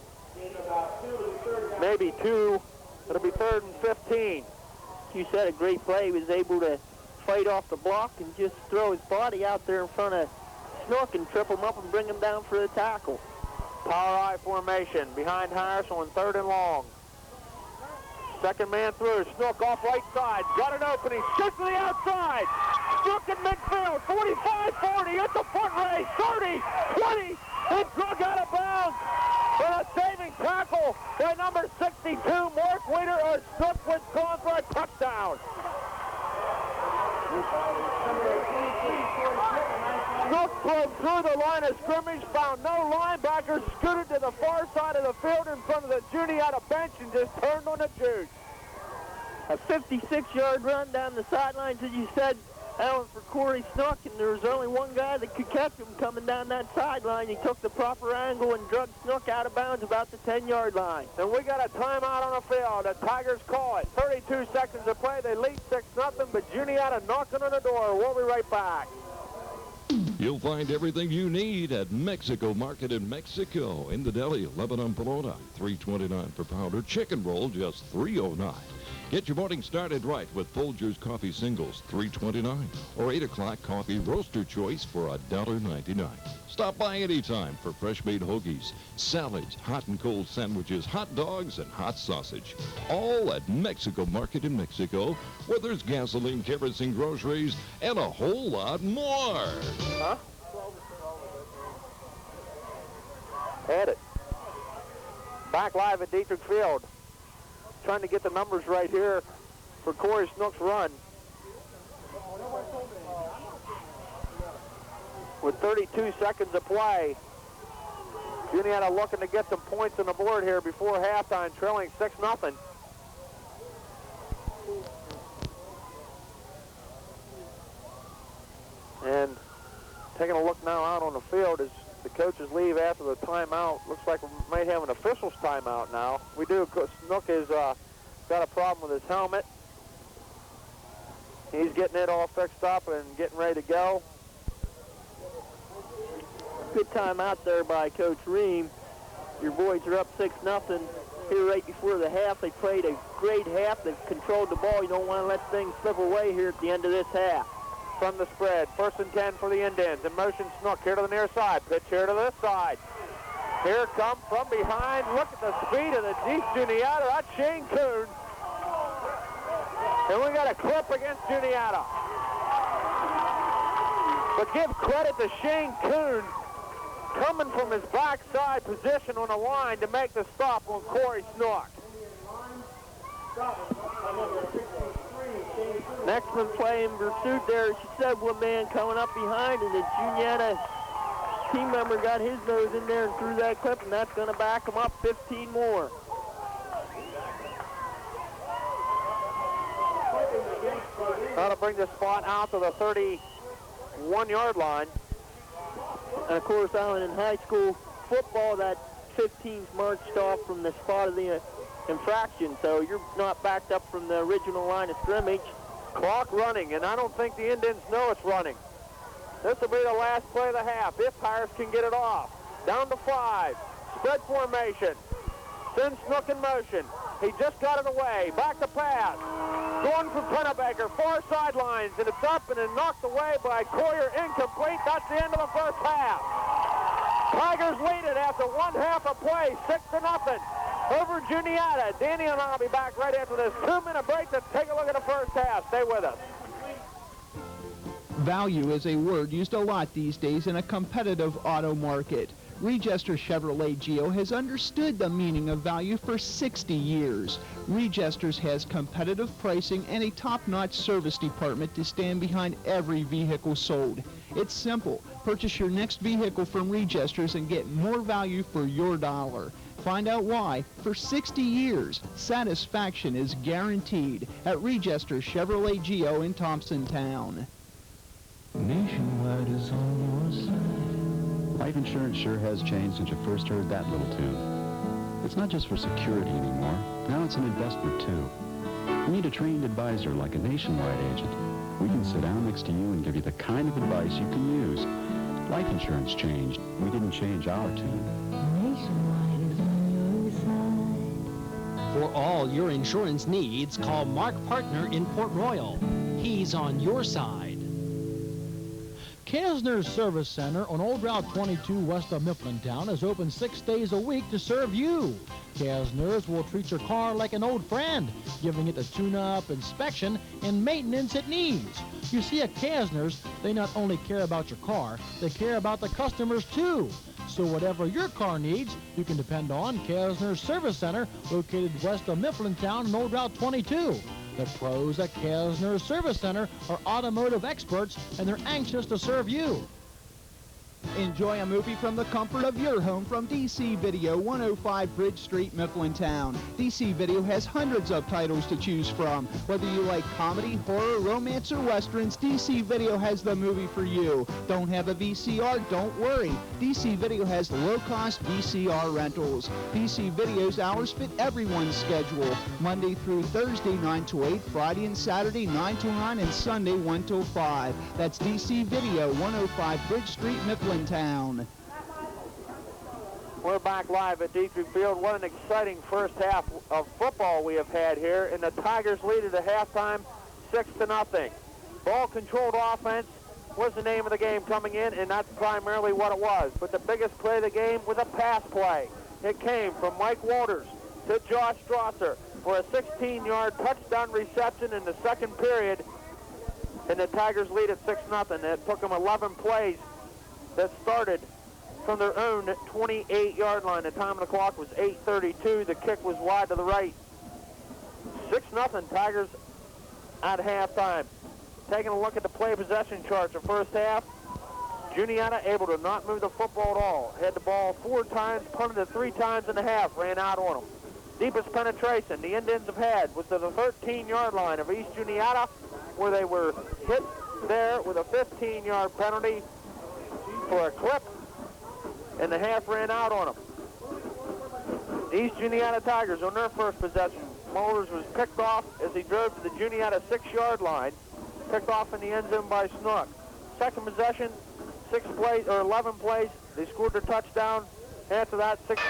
Speaker 4: Maybe 2. It'll be 3rd and 15.
Speaker 5: You said a great play. He was able to fight off the block and just throw his body out there in front of Snook and trip him up and bring him down for the tackle.
Speaker 4: Power I formation behind Harris on 3rd and long. Second man through. Snook off right side. Got an opening. Shoots to the outside. Snook in midfield. 45-40. It's a foot race. 30, 20. It's drug out of bounds. For a saving tackle by number 62, Mark Waiter, or Snook was gone for a touchdown. Snook broke through the line of scrimmage, found no linebacker, scooted to the far side of the field in front of the Juniata bench and just turned on the juice.
Speaker 5: A 56-yard run down the sidelines, as you said, Alan, for Corey Snook, and there was only one guy that could catch him coming down that sideline. He took the proper angle and drug Snook out of bounds about the 10-yard line.
Speaker 4: And we got a timeout on the field. The Tigers call it. 32 seconds to play. They lead 6-0, but Juniata knocking on the door. We'll be right back.
Speaker 10: You'll find everything you need at Mexico Market in Mexico. In the deli, Lebanon Pelota, $3.29 per pounder. Chicken roll, just $3.09. Get your morning started right with Folgers Coffee Singles, $3.29. Or 8 o'clock coffee roaster choice for $1.99. Stop by anytime for fresh-made hoagies, salads, hot and cold sandwiches, hot dogs, and hot sausage. All at Mexico Market in Mexico, where there's gasoline, kerosene, groceries, and a whole lot more.
Speaker 4: Huh? Had it. Back live at Dietrich Field. Trying to get the numbers right here for Corey Snook's run. With 32 seconds to play, Juniata looking to get some points on the board here before halftime, trailing 6-0. And taking a look now out on the field as the coaches leave after the timeout. Looks like we may have an official's timeout now. We do. Snook has got a problem with his helmet. He's getting it all fixed up and getting ready to go.
Speaker 5: Good timeout there by Coach Ream. Your boys are up 6-0 here right before the half. They played a great half. They've controlled the ball. You don't want to let things slip away here at the end of this half.
Speaker 4: From the spread, 1st and 10 for the Indians. In motion, Snook here to the near side. Pitch here to this side. Here comes from behind. Look at the speed of the deep Juniata. That's Shane Coon. And we got a clip against Juniata. But give credit to Shane Coon coming from his backside position on the line to make the stop on Corey Snook.
Speaker 5: Next one play in pursuit there, she said one man coming up behind, and the Juniata team member got his nose in there and threw that clip, and that's going to back him up 15 more.
Speaker 4: That'll bring the spot out to the 31-yard line.
Speaker 5: And of course, Alan, in high school football, that 15's marched off from the spot of the infraction, so you're not backed up from the original line of scrimmage.
Speaker 4: Clock running, and I don't think the Indians know it's running. This will be the last play of the half, if Harris can get it off. Down to 5. Spread formation. Sends Snook in motion. He just got it away. Back to pass. Going for Pennebaker. Far sidelines, and it's up and then knocked away by Coyer. Incomplete. That's the end of the first half. Tigers lead it after one half of play, 6-0 over Juniata. Danny and I'll be back right after this 2-minute break to take a look at the first half. Stay with us.
Speaker 2: Value is a word used a lot these days in a competitive auto market. Regester Chevrolet Geo has understood the meaning of value for 60 years. Regesters has competitive pricing and a top-notch service department to stand behind every vehicle sold. It's simple. Purchase your next vehicle from Regesters and get more value for your dollar. Find out why. For 60 years, satisfaction is guaranteed at Regester Chevrolet Geo in Thompsontown.
Speaker 12: Nationwide is on your side. Life insurance sure has changed since you first heard that little tune. It's not just for security anymore. Now it's an investment, too. You need a trained advisor like a Nationwide agent. We can sit down next to you and give you the kind of advice you can use. Life insurance changed. We didn't change our tune.
Speaker 7: Nationwide is on your side.
Speaker 3: For all your insurance needs, call Mark Partner in Port Royal. He's on your side.
Speaker 9: Kasner's Service Center on Old Route 22 west of Mifflintown is open 6 days a week to serve you. Kasner's will treat your car like an old friend, giving it the tune-up, inspection, and maintenance it needs. You see, at Kasner's, they not only care about your car, they care about the customers too. So whatever your car needs, you can depend on Kasner's Service Center, located west of Mifflintown on Old Route 22. The pros at Kasner's Service Center are automotive experts, and they're anxious to serve you.
Speaker 2: Enjoy a movie from the comfort of your home from DC Video, 105 Bridge Street, Mifflintown. DC Video has hundreds of titles to choose from. Whether you like comedy, horror, romance, or westerns, DC Video has the movie for you. Don't have a VCR? Don't worry. DC Video has low-cost VCR rentals. DC Video's hours fit everyone's schedule. Monday through Thursday, 9 to 8, Friday and Saturday, 9 to 9, and Sunday, 1 till 5. That's DC Video, 105 Bridge Street, Mifflintown.
Speaker 4: We're back live at Dietrich Field. What an exciting first half of football we have had here, and the Tigers lead at the halftime 6-0. Ball-controlled offense was the name of the game coming in, and that's primarily what it was. But the biggest play of the game was a pass play. It came from Mike Walters to Josh Strasser for a 16-yard touchdown reception in the second period, and the Tigers lead at 6-0. It took them 11 plays that started from their own 28-yard line. The time of the clock was 8:32. The kick was wide to the right. 6-0 Tigers at halftime. Taking a look at the play possession charts the first half, Juniata able to not move the football at all. Had the ball 4 times, punted it 3 times in the half, ran out on them. Deepest penetration the Indians have had was to the 13-yard line of East Juniata, where they were hit there with a 15-yard penalty for a clip, and the half ran out on them. East Juniata Tigers on their first possession. Mullers was picked off as he drove to the Juniata 6-yard line, picked off in the end zone by Snook. Second possession, 11 plays. They scored their touchdown. After that, 6.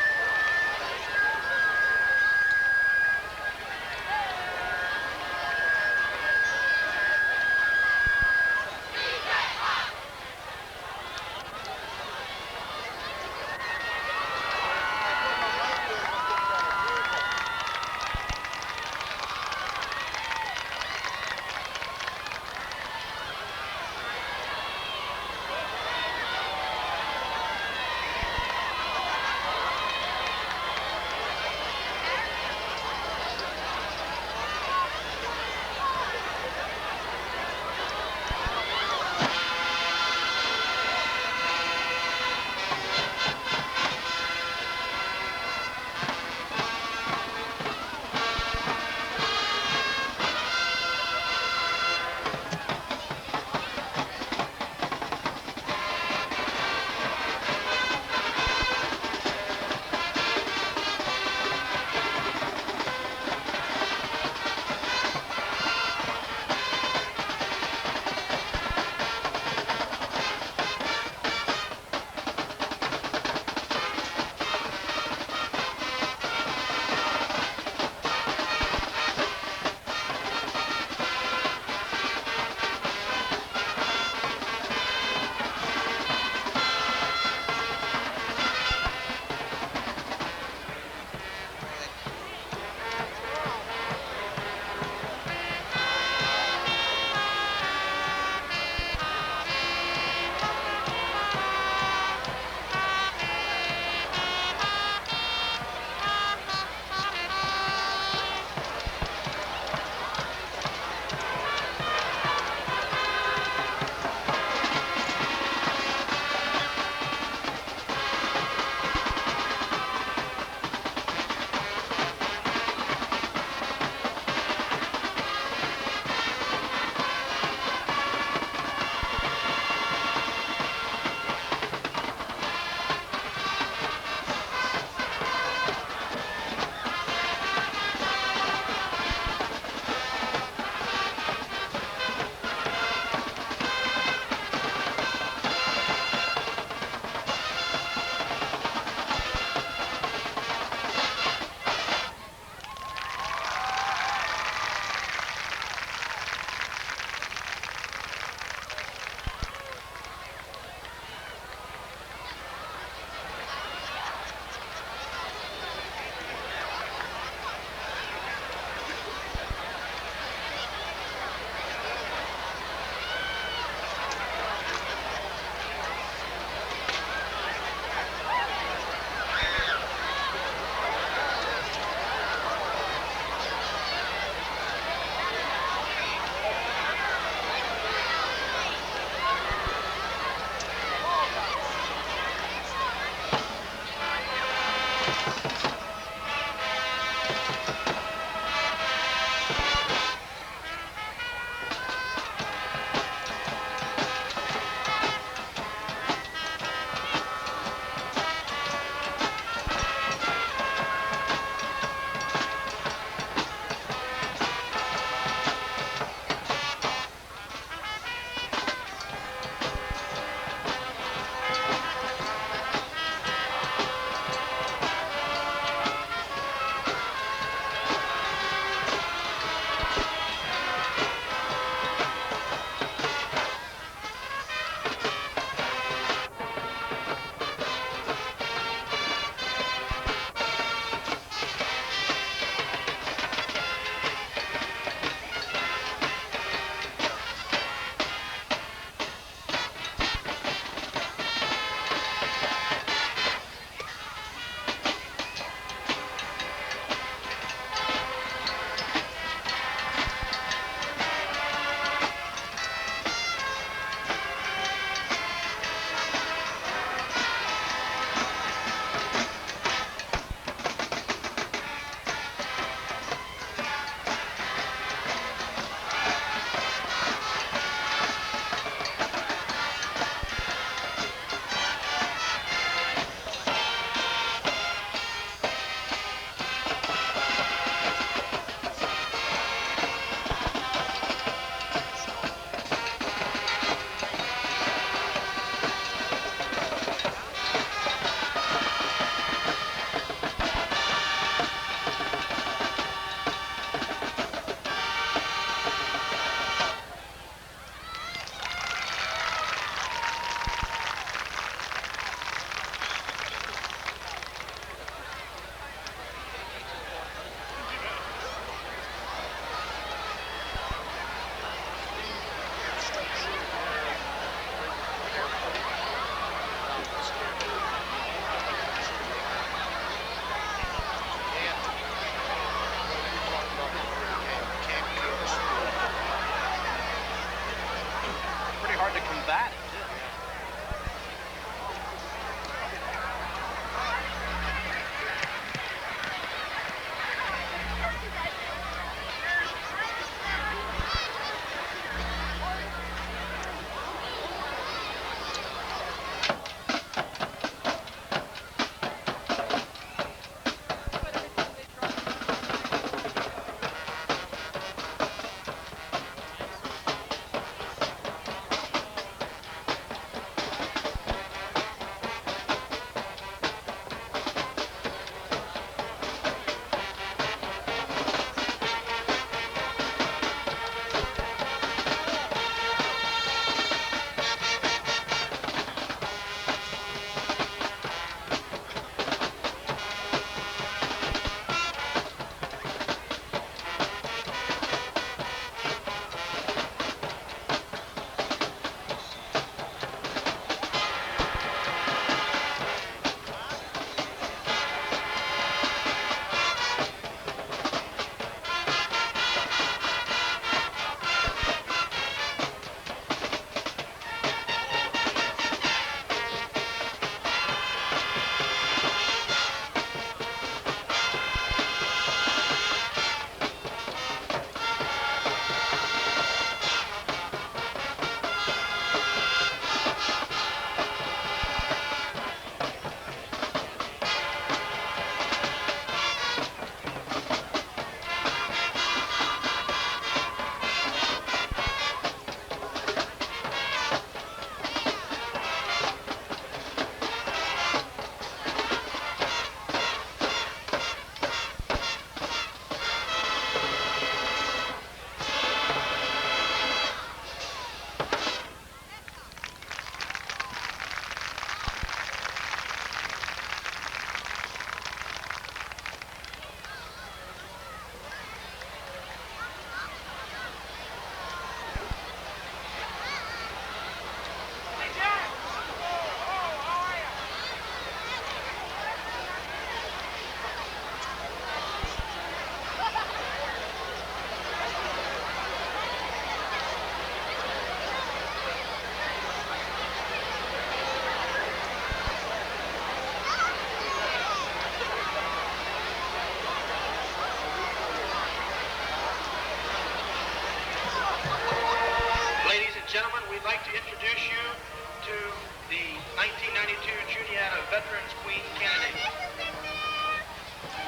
Speaker 1: 1992 Juniata Veterans Queen candidate.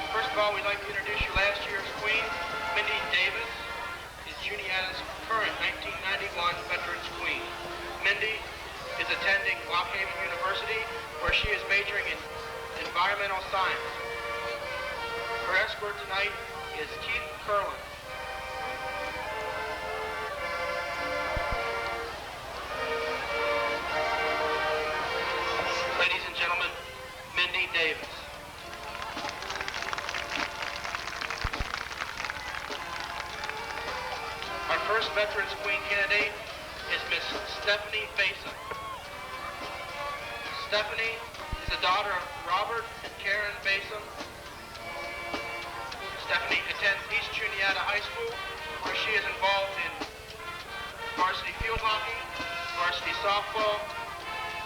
Speaker 1: First of all, we'd like to introduce you last year's queen, Mindy Davis, is Juniata's current 1991 Veterans Queen. Mindy is attending Lock Haven University, where she is majoring in environmental science. Her escort tonight is Keith Curlin. Ladies and gentlemen, Mindy Davis. Our first Veterans Queen candidate is Miss Stephanie Basin. Stephanie is the daughter of Robert and Karen Basin. Stephanie attends East Juniata High School, where she is involved in varsity field hockey, varsity softball,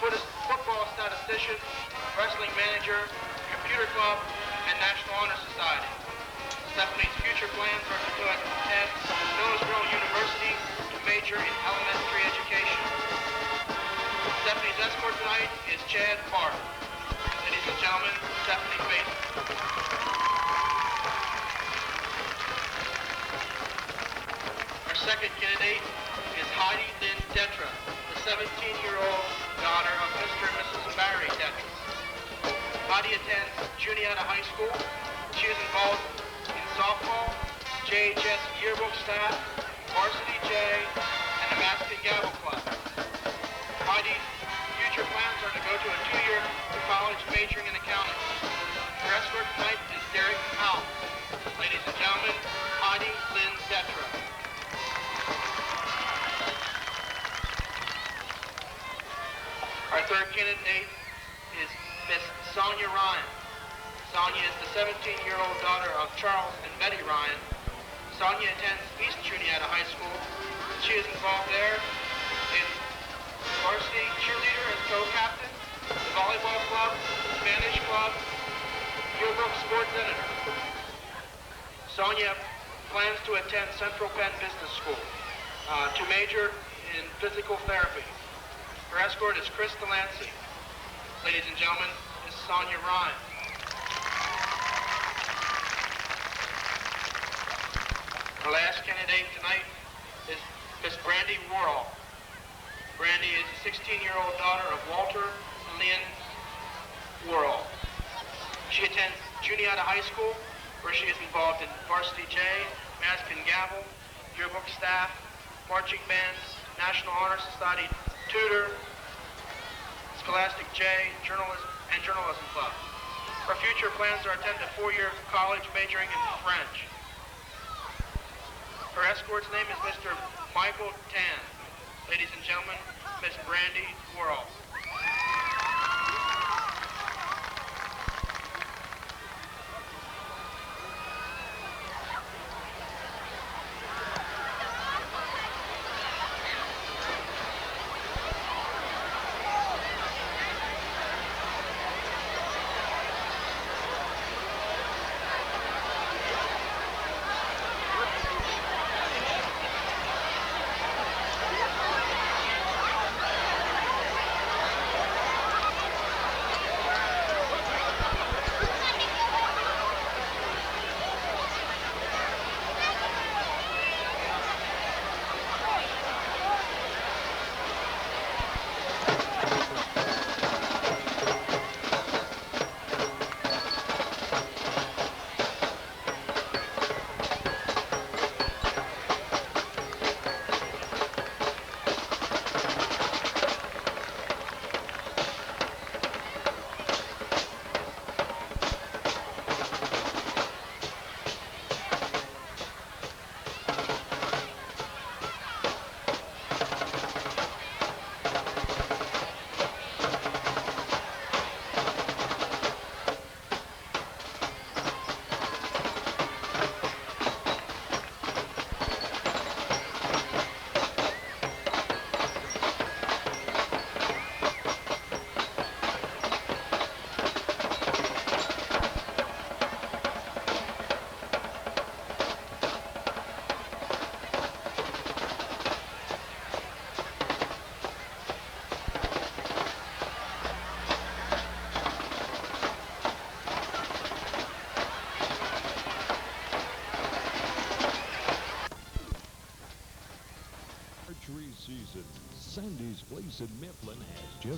Speaker 1: football statistician, wrestling manager, computer club, and National Honor Society. Stephanie's future plans are to go attend Millersville University to major in elementary education. Stephanie's escort tonight is Chad Park. Ladies and gentlemen, Stephanie Basin. Our second candidate is Heidi Lynn Detra, the 17-year-old daughter of Mr. and Mrs. Barry Detra. Heidi attends Juniata High School. She is involved in softball, JHS yearbook staff, varsity J, and the Mask and Gavel Club. Heidi's future plans are to go to a 2-year college majoring in accounting. Her escort tonight is Derek Powell. Ladies and gentlemen, Heidi Lynn Detra. Our third candidate is Miss Sonia Ryan. Sonia is the 17-year-old daughter of Charles and Betty Ryan. Sonia attends East Juniata High School. She is involved there in varsity cheerleader as co-captain, the volleyball club, Spanish club, yearbook sports editor. Sonia plans to attend Central Penn Business School to major in physical therapy. Her escort is Chris Delancey. Ladies and gentlemen, Miss Sonia Ryan. Our last candidate tonight is Miss Brandy Worrell. Brandy is a 16-year-old daughter of Walter and Lynn Worrell. She attends Juniata High School, where she is involved in varsity J, Mask and Gavel, yearbook staff, marching band, National Honor Society tutor, Scholastic J, journalism club. Her future plans are to attend a 4-year college majoring in French. Her escort's name is Mr. Michael Tan. Ladies and gentlemen, Miss Brandy Worrell.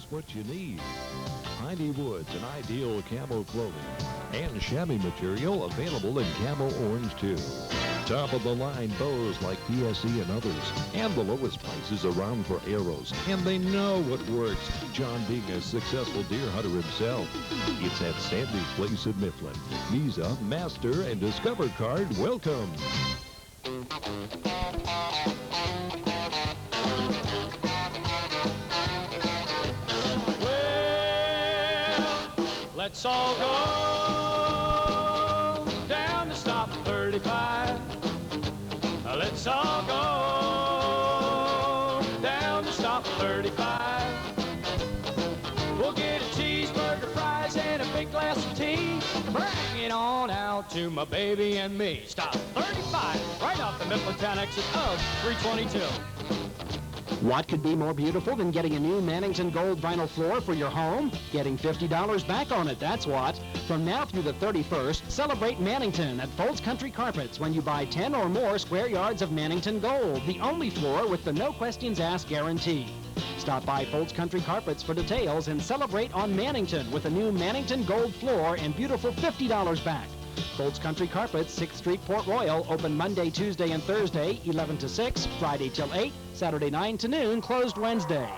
Speaker 10: just what you need. Piney Woods, an ideal camo clothing. And chamois material available in camo orange, too. Top-of-the-line bows like PSE and others. And the lowest prices around for arrows. And they know what works. John being a successful deer hunter himself. It's at Sandy's Place in Mifflin. Visa, Master, and Discover card welcome.
Speaker 3: Let's all go down to stop 35. Let's all go down to stop 35. We'll get a cheeseburger, fries, and a big glass of tea. Bring it on out to my baby and me. Stop 35 right off the Mifflintown exit of 322.
Speaker 13: What could be more beautiful than getting a new Mannington Gold vinyl floor for your home? Getting $50 back on it, that's what. From now through the 31st, celebrate Mannington at Folds Country Carpets when you buy 10 or more square yards of Mannington Gold, the only floor with the no questions asked guarantee. Stop by Folds Country Carpets for details and celebrate on Mannington with a new Mannington Gold floor and beautiful $50 back. Folds Country Carpets, 6th Street, Port Royal, open Monday, Tuesday, and Thursday, 11 to 6, Friday till 8, Saturday 9 to noon, closed Wednesday.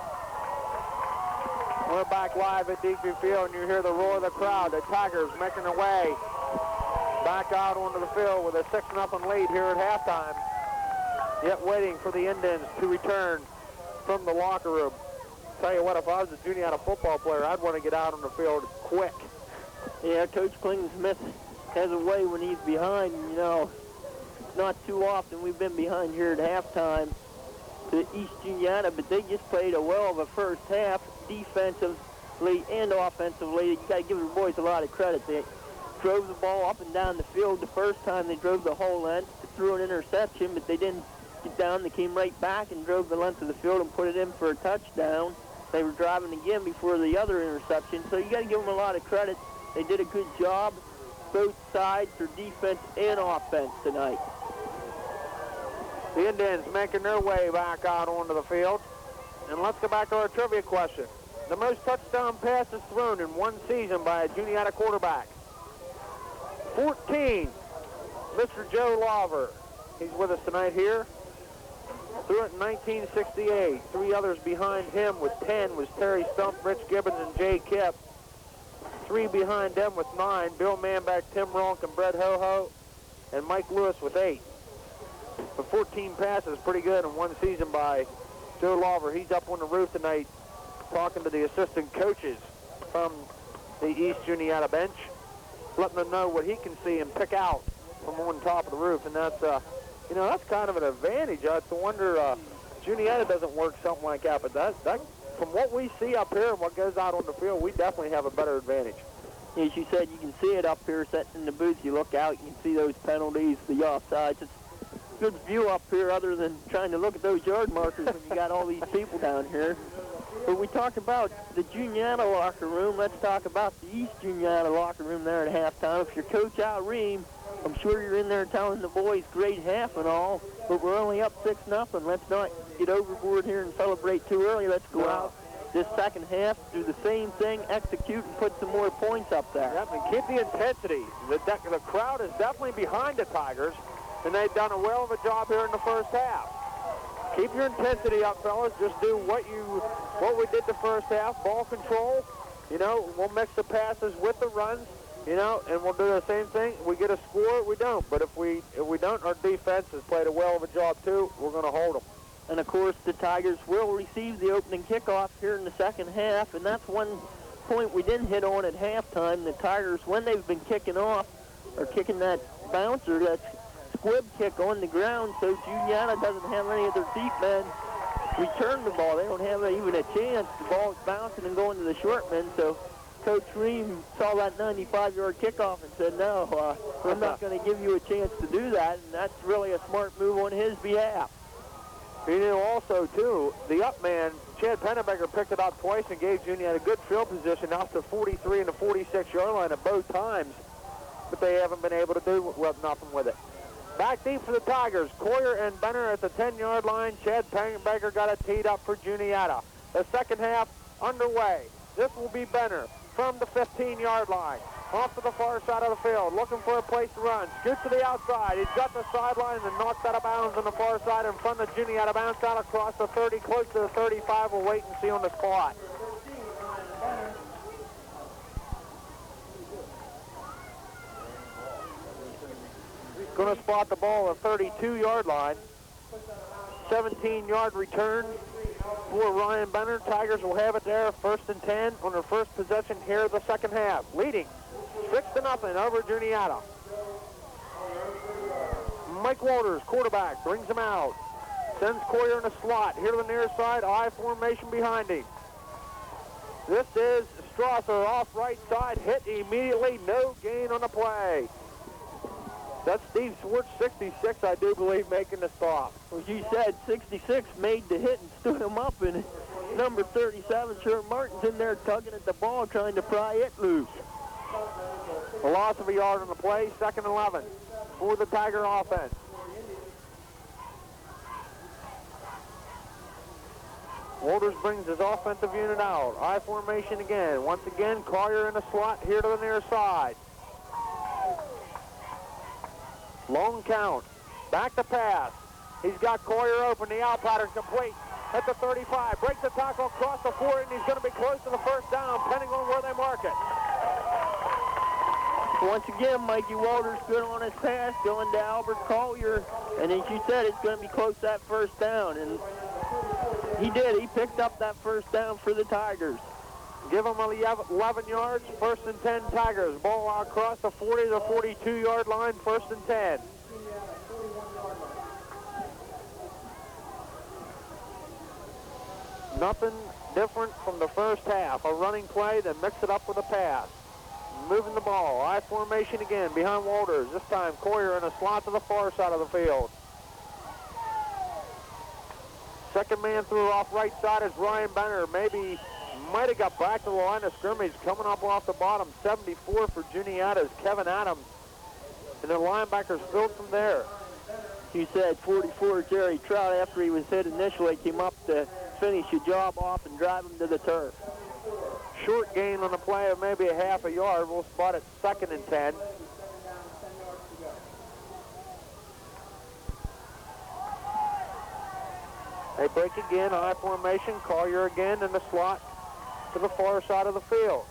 Speaker 4: We're back live at Digby Field, and you hear the roar of the crowd. The Tigers making their way back out onto the field with a 6-0 lead here at halftime, yet waiting for the Indians to return from the locker room. Tell you what, if I was a Juniata football player, I'd want to get out on the field quick.
Speaker 5: Yeah, Coach Klingensmith has a way when he's behind. You know, it's not too often we've been behind here at halftime to East Juniata, but they just played a well of a first half, defensively and offensively. You got to give the boys a lot of credit. They drove the ball up and down the field the first time. They drove the whole length, threw an interception, but they didn't get down. They came right back and drove the length of the field and put it in for a touchdown. They were driving again before the other interception, so you got to give them a lot of credit. They did a good job, both sides, for defense and offense tonight.
Speaker 4: The Indians making their way back out onto the field. And let's go back to our trivia question. The most touchdown passes thrown in one season by a Juniata quarterback. 14, Mr. Joe Lawver. He's with us tonight here. Threw it in 1968. Three others behind him with 10 was Terry Stump, Rich Gibbons, and Jay Kipp. Three behind them with 9, Bill Manback, Tim Ronk, and Brett Ho-Ho, and Mike Lewis with 8. But 14 passes, pretty good in one season by Joe Lawver. He's up on the roof tonight talking to the assistant coaches from the East Juniata bench, letting them know what he can see and pick out from on top of the roof. And that's, you know, that's kind of an advantage. I have to wonder, Juniata doesn't work something like that, but that from what we see up here and what goes out on the field, we definitely have a better advantage.
Speaker 5: As you said, you can see it up here sitting in the booth. You look out, you can see those penalties, the offsides. It's a good view up here other than trying to look at those yard markers when you got all these people down here. But we talked about the Juniata locker room. Let's talk about the East Juniata locker room there at halftime. If you're Coach Al Ream, I'm sure you're in there telling the boys great half and all, but we're only up 6-0. Let's not get overboard here and celebrate too early. Let's go out this second half, do the same thing, execute, and put some more points up there.
Speaker 4: Yep, and keep the intensity. The crowd is definitely behind the Tigers, and they've done a well of a job here in the first half. Keep your intensity up, fellas. Just do what we did the first half, ball control. You know, we'll mix the passes with the runs, you know, and we'll do the same thing. We get a score, we don't. But if we don't, our defense has played a well of a job too. We're going to hold them.
Speaker 5: And, of course, the Tigers will receive the opening kickoff here in the second half, and that's one point we didn't hit on at halftime. The Tigers, when they've been kicking off, are kicking that bouncer, that squib kick on the ground, so Juniata doesn't have any of their deep men return the ball. They don't have even a chance. The ball's bouncing and going to the short men, so Coach Ream saw that 95-yard kickoff and said, no, I'm not going to give you a chance to do that, and that's really a smart move on his behalf.
Speaker 4: You know, also, too, the up man, Chad Pennebecker, picked it up twice and gave Juniata a good field position out to 43 and the 46-yard line at both times, but they haven't been able to do nothing with it. Back deep for the Tigers. Coyer and Benner at the 10-yard line. Chad Pennebecker got it teed up for Juniata. The second half underway. This will be Benner from the 15-yard line. Off to the far side of the field, looking for a place to run. Scoots to the outside. He's got the sideline and knocks out of bounds on the far side in front of Juniata. Bounce out across the 30, close to the 35. We'll wait and see on the spot. Going to spot the ball at the 32-yard line. 17-yard return for Ryan Benner. Tigers will have it there, 1st and 10 on their first possession here of the second half. Leading 6-0 over Juniata. Mike Walters, quarterback, brings him out. Sends Coyer in the slot. Here to the near side, I formation behind him. This is Strasser off right side, hit immediately, no gain on the play. That's Steve Swartz, 66, I do believe, making the stop.
Speaker 5: Well, you said 66 made the hit and stood him up, and number 37, Sherman Martin's in there tugging at the ball, trying to pry it loose.
Speaker 4: A loss of a yard on the play, 2nd and 11 for the Tiger offense. Walters brings his offensive unit out. I formation again. Once again, Collier in the slot here to the near side. Long count. Back to pass. He's got Collier open. The out pattern complete at the 35. Breaks the tackle across the 40, and he's going to be close to the first down, depending on where they mark it.
Speaker 5: Once again, Mikey Walters good on his pass, going to Albert Collier, and as you said, it's going to be close to that first down, and he did. He picked up that first down for the Tigers.
Speaker 4: Give them 11 yards, 1st and 10 Tigers. Ball out across the 40 to the 42-yard line, 1st and 10. Nothing different from the first half. A running play, then mix it up with a pass. Moving the ball. I formation again behind Walters. This time Collier in a slot to the far side of the field. Second man through off right side is Ryan Benner. Maybe might have got back to the line of scrimmage. Coming up off the bottom, 74 for Juniata is Kevin Adams. And the linebackers filled from there.
Speaker 5: You said 44 Jerry Trout, after he was hit initially, came up to finish the job off and drive him to the turf.
Speaker 4: Short gain on the play of maybe a half a yard. We'll spot it 2nd and 10. They break again, I formation. Collier again in the slot to the far side of the field.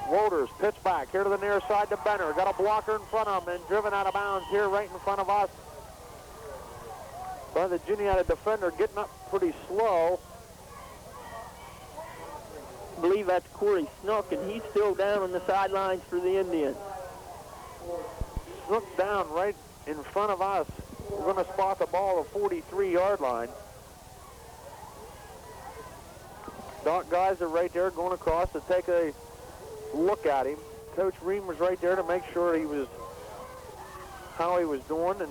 Speaker 4: Walters, pitch back here to the near side to Benner. Got a blocker in front of him and driven out of bounds here right in front of us by the Juniata defender, getting up pretty slow.
Speaker 5: I believe that's Corey Snook, and he's still down on the sidelines for the Indians.
Speaker 4: Snook down right in front of us. We're going to spot the ball at the 43-yard line. Doc guys are right there going across to take a look at him. Coach Ream was right there to make sure how he was doing, and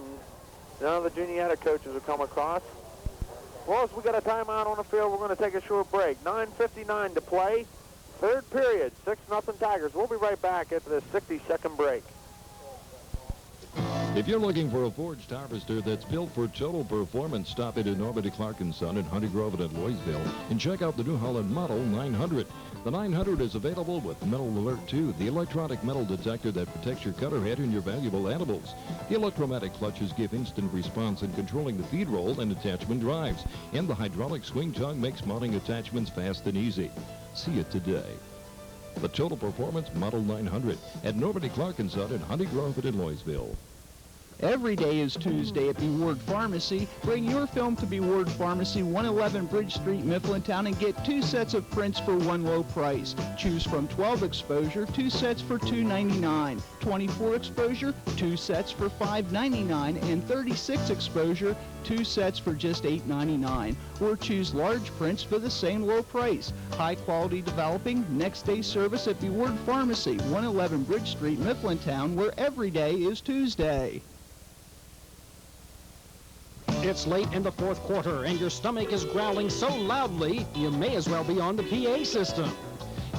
Speaker 4: now the Juniata coaches have come across. Well, as we got a timeout on the field, we're going to take a short break. 9:59 to play. 3rd period, 6-0 Tigers. We'll be right back after the 60-second break.
Speaker 10: If you're looking for a forged harvester that's built for total performance, stop in at Normandy Clark & Son in Hunting Grove and at Louisville and check out the New Holland Model 900. The 900 is available with Metal Alert 2, the electronic metal detector that protects your cutter head and your valuable animals. The electromatic clutches give instant response in controlling the feed roll and attachment drives. And the hydraulic swing tongue makes mounting attachments fast and easy. See it today. The Total Performance Model 900 at Normandy Clark & Son in Hunting Grove and in Louisville.
Speaker 2: Every day is Tuesday at B. Ward Pharmacy. Bring your film to B. Ward Pharmacy, 111 Bridge Street, Mifflintown, and get 2 sets of prints for one low price. Choose from 12 exposure, 2 sets for $2.99. 24 exposure, 2 sets for $5.99. And 36 exposure, 2 sets for just $8.99. Or choose large prints for the same low price. High quality developing, next day service at B. Ward Pharmacy, 111 Bridge Street, Mifflintown, where every day is Tuesday.
Speaker 3: It's late in the 4th quarter, and your stomach is growling so loudly, you may as well be on the PA system.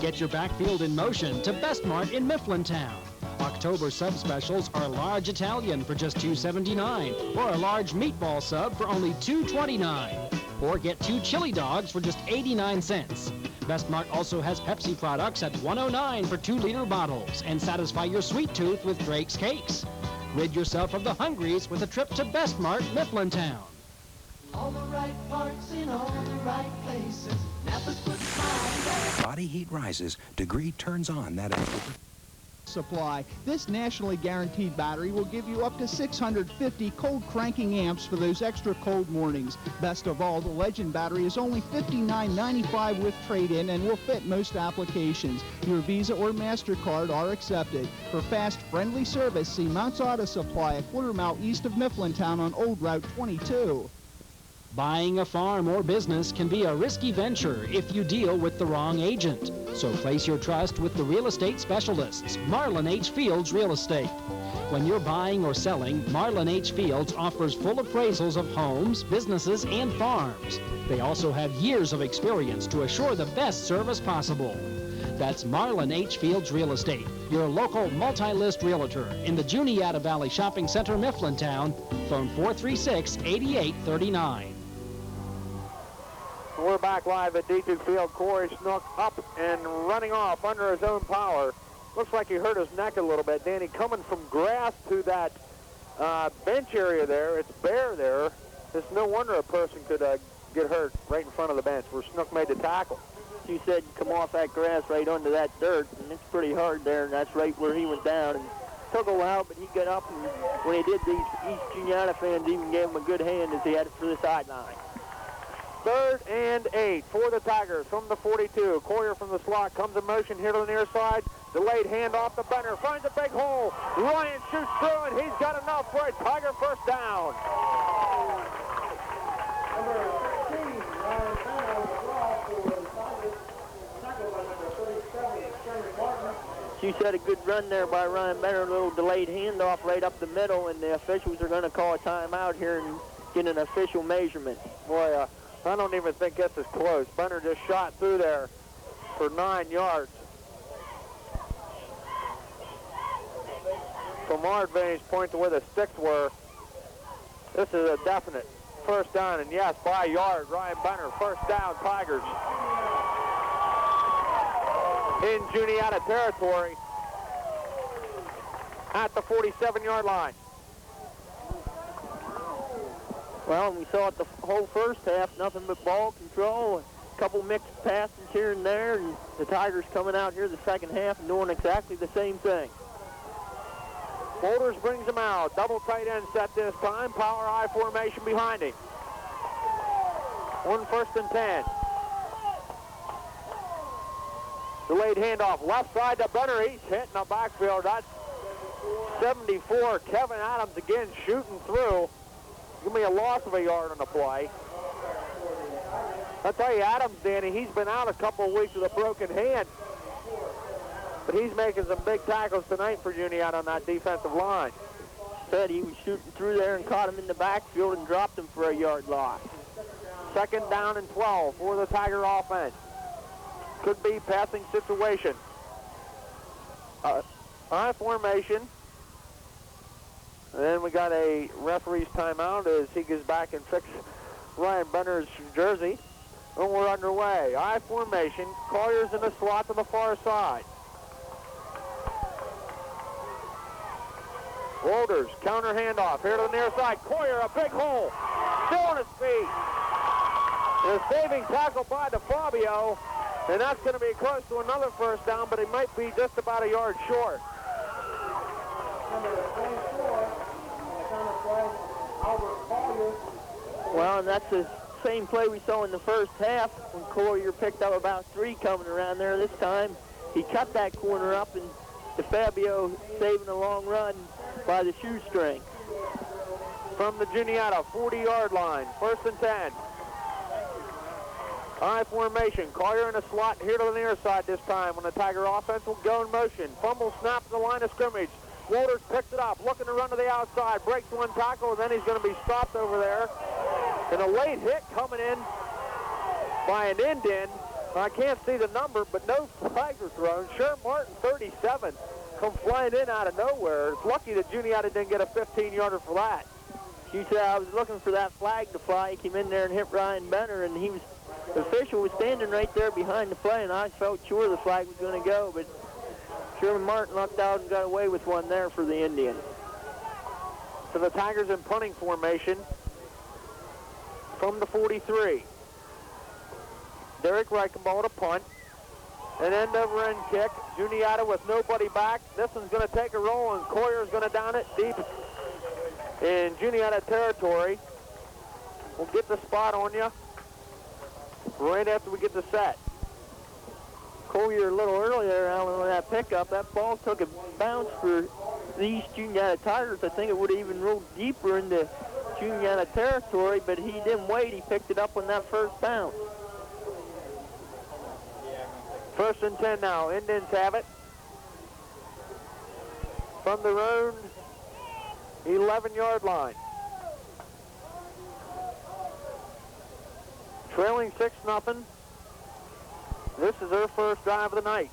Speaker 3: Get your backfield in motion to Best Mart in Mifflintown. October sub specials are large Italian for just $2.79, or a large meatball sub for only $2.29.
Speaker 13: or get 2 chili dogs for just 89 cents. Best Mart also has Pepsi products at $1.09 for 2-liter bottles, and satisfy your sweet tooth with Drake's Cakes. Rid yourself of the hungries with a trip to Best Mart, Mifflintown.
Speaker 7: All the right parts in all the right places. Napa's putting smiles.
Speaker 14: Body heat rises, degree turns on that
Speaker 2: Supply. This nationally guaranteed battery will give you up to 650 cold cranking amps for those extra cold mornings. Best of all, the Legend battery is only $59.95 with trade-in and will fit most applications. Your Visa or MasterCard are accepted. For fast, friendly service, see Mounts Auto Supply, a quarter mile east of Mifflintown on Old Route 22.
Speaker 13: Buying a farm or business can be a risky venture if you deal with the wrong agent. So place your trust with the real estate specialists, Marlin H. Fields Real Estate. When you're buying or selling, Marlin H. Fields offers full appraisals of homes, businesses, and farms. They also have years of experience to assure the best service possible. That's Marlin H. Fields Real Estate, your local multi-list realtor in the Juniata Valley Shopping Center, Mifflintown, phone 436-8839.
Speaker 4: We're back live at D2 Field. Corey Snook up and running off under his own power. Looks like he hurt his neck a little bit. Danny, coming from grass to that bench area there, it's bare there. It's no wonder a person could get hurt right in front of the bench where Snook made the tackle.
Speaker 5: You said come off that grass right onto that dirt, and it's pretty hard there, and that's right where he went down. And took a while, but he got up, and when he did, these East Juniata fans even gave him a good hand as he headed for the sideline.
Speaker 4: 3rd and 8 for the Tigers from the 42. Coyer from the slot comes in motion here to the near side. Delayed handoff to Benner. Finds a big hole. Ryan shoots through, and he's got enough for a Tiger first down.
Speaker 6: Number 16, Ryan Benner on the draw for the Tigers. Tackled by number 37, Sherman Martin.
Speaker 5: She said a good run there by Ryan Benner, a little delayed handoff right up the middle, and the officials are going to call a timeout here and get an official measurement.
Speaker 4: Boy, I don't even think this is close. Benner just shot through there for 9 yards. From our vantage point to where the sticks were, this is a definite first down, and yes, by a yard, Ryan Benner, first down, Tigers. In Juniata territory at the 47-yard line.
Speaker 5: Well, we saw it the whole first half, nothing but ball control, a couple mixed passes here and there, and the Tigers coming out here the second half and doing exactly the same thing.
Speaker 4: Boulders brings him out. Double tight end set this time. Power I formation behind him. 1st and 10. Delayed handoff. Left side to Benner. He's hitting the backfield. That's 74. Kevin Adams again shooting through. Give me a loss of a yard on the play. I'll tell you, Adams, Danny, he's been out a couple of weeks with a broken hand. But he's making some big tackles tonight for Juniata on that defensive line.
Speaker 5: Said he was shooting through there and caught him in the backfield and dropped him for a yard loss.
Speaker 4: 2nd down and 12 for the Tiger offense. Could be passing situation. I formation. And then we got a referee's timeout as he goes back and fixes Ryan Benner's jersey. And we're underway. I formation. Collier's in the slot to the far side. Boulders, counter handoff. Here to the near side. Coyer, a big hole. Still on his feet. And a saving tackle by DeFabio. And that's going to be close to another first down, but it might be just about a yard short.
Speaker 6: Number 24, counter flag, Albert Collier.
Speaker 5: Well, and that's the same play we saw in the first half when Collier picked up about 3 coming around there this time. He cut that corner up, and DeFabio saving a long run by the shoestring.
Speaker 4: From the Juniata 40-yard line, 1st and 10. I formation. Collier in a slot here to the near side this time when the Tiger offense will go in motion. Fumble snap to the line of scrimmage. Walters picks it up, looking to run to the outside, breaks one tackle, and then he's going to be stopped over there. And a late hit coming in by an Indian. I can't see the number, but no flags are thrown. Sherm Martin, 37, come flying in out of nowhere. It's lucky that Juniata didn't get a 15-yarder for that.
Speaker 5: You said I was looking for that flag to fly. He came in there and hit Ryan Benner, and the official was standing right there behind the play, and I felt sure the flag was going to go, but Sherman Martin lucked out and got away with one there for the Indians.
Speaker 4: So the Tigers in punting formation from the 43. Derek Reichenball to punt. An end-over-end kick. Juniata with nobody back. This one's going to take a roll, and Coyer's going to down it deep in Juniata territory. We'll get the spot on you right after we get the set.
Speaker 5: Collier a little earlier, Alan, on that pickup. That ball took a bounce for these Juniata Tigers. I think it would have even rolled deeper into Juniata territory, but he didn't wait. He picked it up on that first bounce.
Speaker 4: 1st and 10 now. Indians have it. From their own 11-yard line. Trailing 6-0. This is their first drive of the night.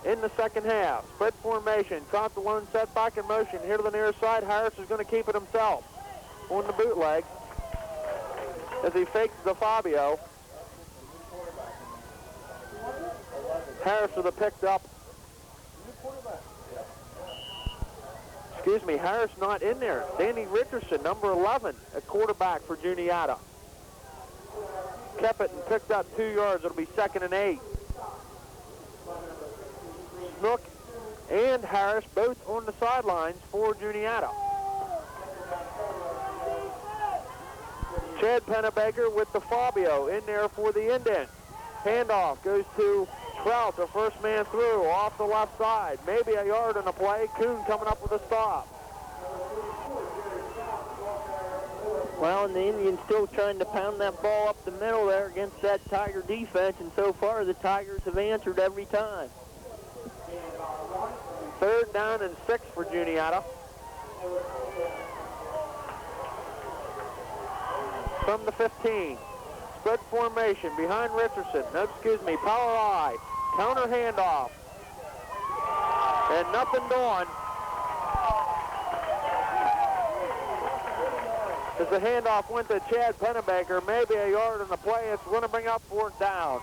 Speaker 4: In the second half, spread formation. Trot the lone setback in motion. Here to the near side. Harris is going to keep it himself on the bootleg as he fakes the Fabio. Harris with a picked up. Harris not in there. Danny Richardson, number 11, at quarterback for Juniata. Kept it and picked up 2 yards. It'll be 2nd and 8. Snook and Harris both on the sidelines for Juniata. Chad Pennebaker with the Fabio in there for the Indians. Handoff goes to Trout, the first man through, off the left side. Maybe a yard on the play. Kuhn coming up with a stop.
Speaker 5: Well, and the Indians still trying to pound that ball up the middle there against that Tiger defense, and so far the Tigers have answered every time.
Speaker 4: 3rd down and 6 for Juniata. From the 15. Spread formation behind Richardson. No, power I. Counter handoff. And nothing doing. As the handoff went to Chad Pennebaker, maybe a yard on the play. It's going to bring up 4th down.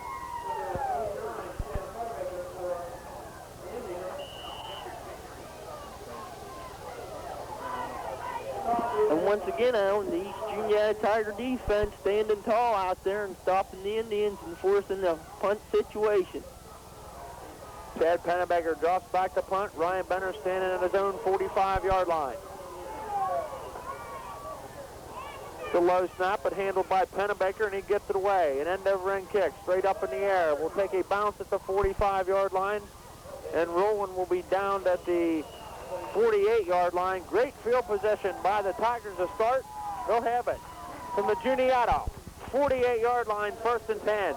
Speaker 5: And once again, Alan, the East Juniata Tiger defense standing tall out there and stopping the Indians and forcing the punt situation.
Speaker 4: Chad Pennebaker drops back to punt. Ryan Benner standing at his own 45-yard line. The low snap, but handled by Pennebaker, and he gets it away. An end-over-end kick straight up in the air. Will take a bounce at the 45-yard line, and Rowan will be down at the 48-yard line. Great field position by the Tigers to start. They'll have it from the Juniata 48-yard line, 1st and 10.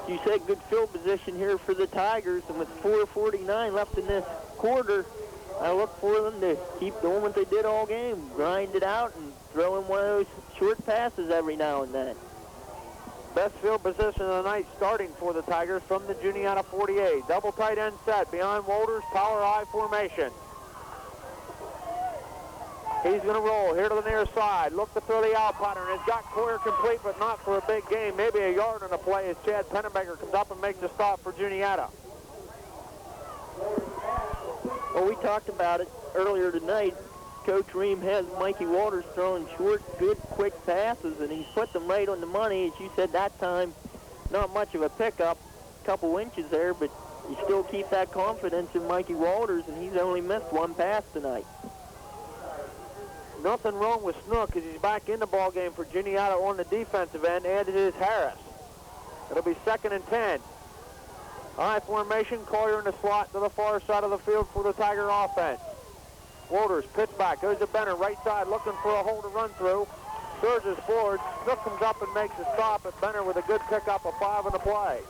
Speaker 5: You said good field position here for the Tigers, and with 4:49 left in this quarter, I look for them to keep doing what they did all game, grind it out and throw in one of those short passes every now and then.
Speaker 4: Best field position of the night starting for the Tigers from the Juniata 48. Double tight end set behind Walters, power I formation. He's going to roll here to the near side. Look to throw the out pattern. It's got Coyer complete, but not for a big gain. Maybe a yard on the play as Chad Pennebaker comes up and makes a stop for Juniata.
Speaker 5: Well, we talked about it earlier tonight. Coach Ream has Mikey Walters throwing short, good, quick passes, and he's put them right on the money. As you said that time, not much of a pickup, a couple inches there, but you still keep that confidence in Mikey Walters, and he's only missed one pass tonight.
Speaker 4: Nothing wrong with Snook because he's back in the ball game for Juniata on the defensive end, and it is Harris. It'll be 2nd and 10. I formation, Collier in the slot to the far side of the field for the Tiger offense. Walters, pitch back, goes to Benner, right side, looking for a hole to run through. Surges forward, Snook comes up and makes a stop at Benner with a good pickup of 5 on the play.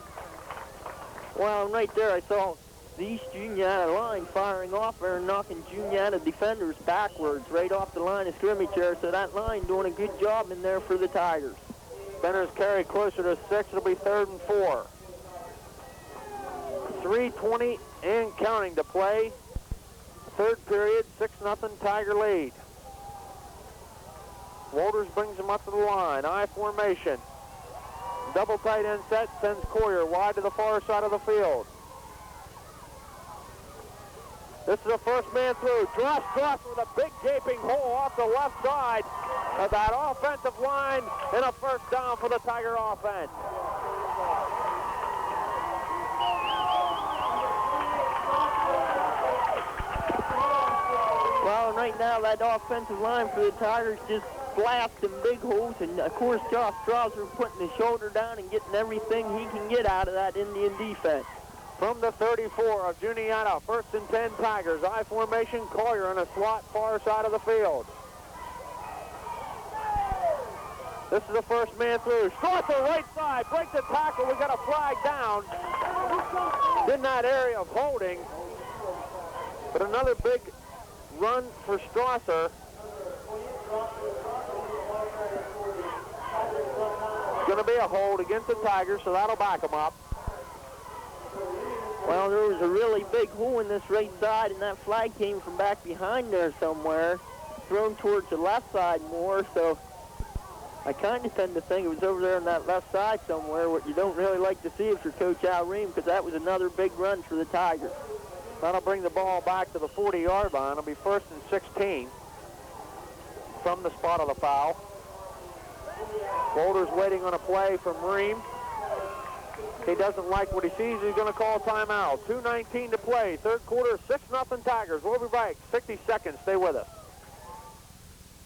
Speaker 5: Well, right there I saw the East Juniata line firing off there and knocking Juniata defenders backwards right off the line of scrimmage there, so that line doing a good job in there for the Tigers.
Speaker 4: Benner's carry closer to 6, it'll be 3rd and 4. 3:20 and counting to play third period, 6-0 Tiger lead. Walters brings him up to the line. I formation. Double tight end set, sends Coyer wide to the far side of the field. This is the first man through. Dross with a big gaping hole off the left side of that offensive line, and a first down for the Tiger offense.
Speaker 5: Well, right now that offensive line for the Tigers just blasting big holes, and of course Josh Strauser putting his shoulder down and getting everything he can get out of that Indian defense.
Speaker 4: From the 34 of Juniata, 1st and 10 Tigers. I formation, Coyer in a slot far side of the field. This is the first man through. Strauser right side, breaks the tackle. We got a flag down in that area of holding. But another big run for Strauser. It's going to be a hold against the Tigers, so that'll back them up.
Speaker 5: Well, there was a really big hole in this right side, and that flag came from back behind there somewhere, thrown towards the left side more, so I kind of tend to think it was over there on that left side somewhere, what you don't really like to see if you're Coach Al Ream, because that was another big run for the Tigers.
Speaker 4: That'll bring the ball back to the 40-yard line. It'll be 1st and 16 from the spot of the foul. Walters waiting on a play from Ream. He doesn't like what he sees. He's going to call timeout. 2:19 to play. Third quarter, 6-0 Tigers. We'll be back. 60 seconds. Stay with us.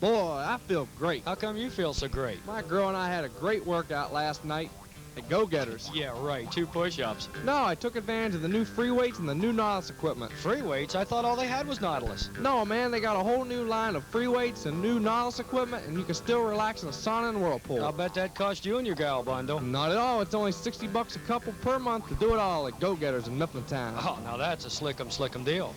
Speaker 8: Boy, I feel great.
Speaker 3: How come you feel so great?
Speaker 8: My girl and I had a great workout last night at Go-Getters.
Speaker 3: Yeah, right. 2 push-ups.
Speaker 8: No, I took advantage of the new free weights and the new Nautilus equipment.
Speaker 3: Free weights? I thought all they had was Nautilus.
Speaker 8: No, man, they got a whole new line of free weights and new Nautilus equipment, and you can still relax in a sauna and whirlpool.
Speaker 3: I'll bet that cost you and your gal bundle.
Speaker 8: Not at all. It's only $60 a couple per month to do it all at Go-Getters in Mifflintown.
Speaker 3: Oh, now that's a slick-em deal.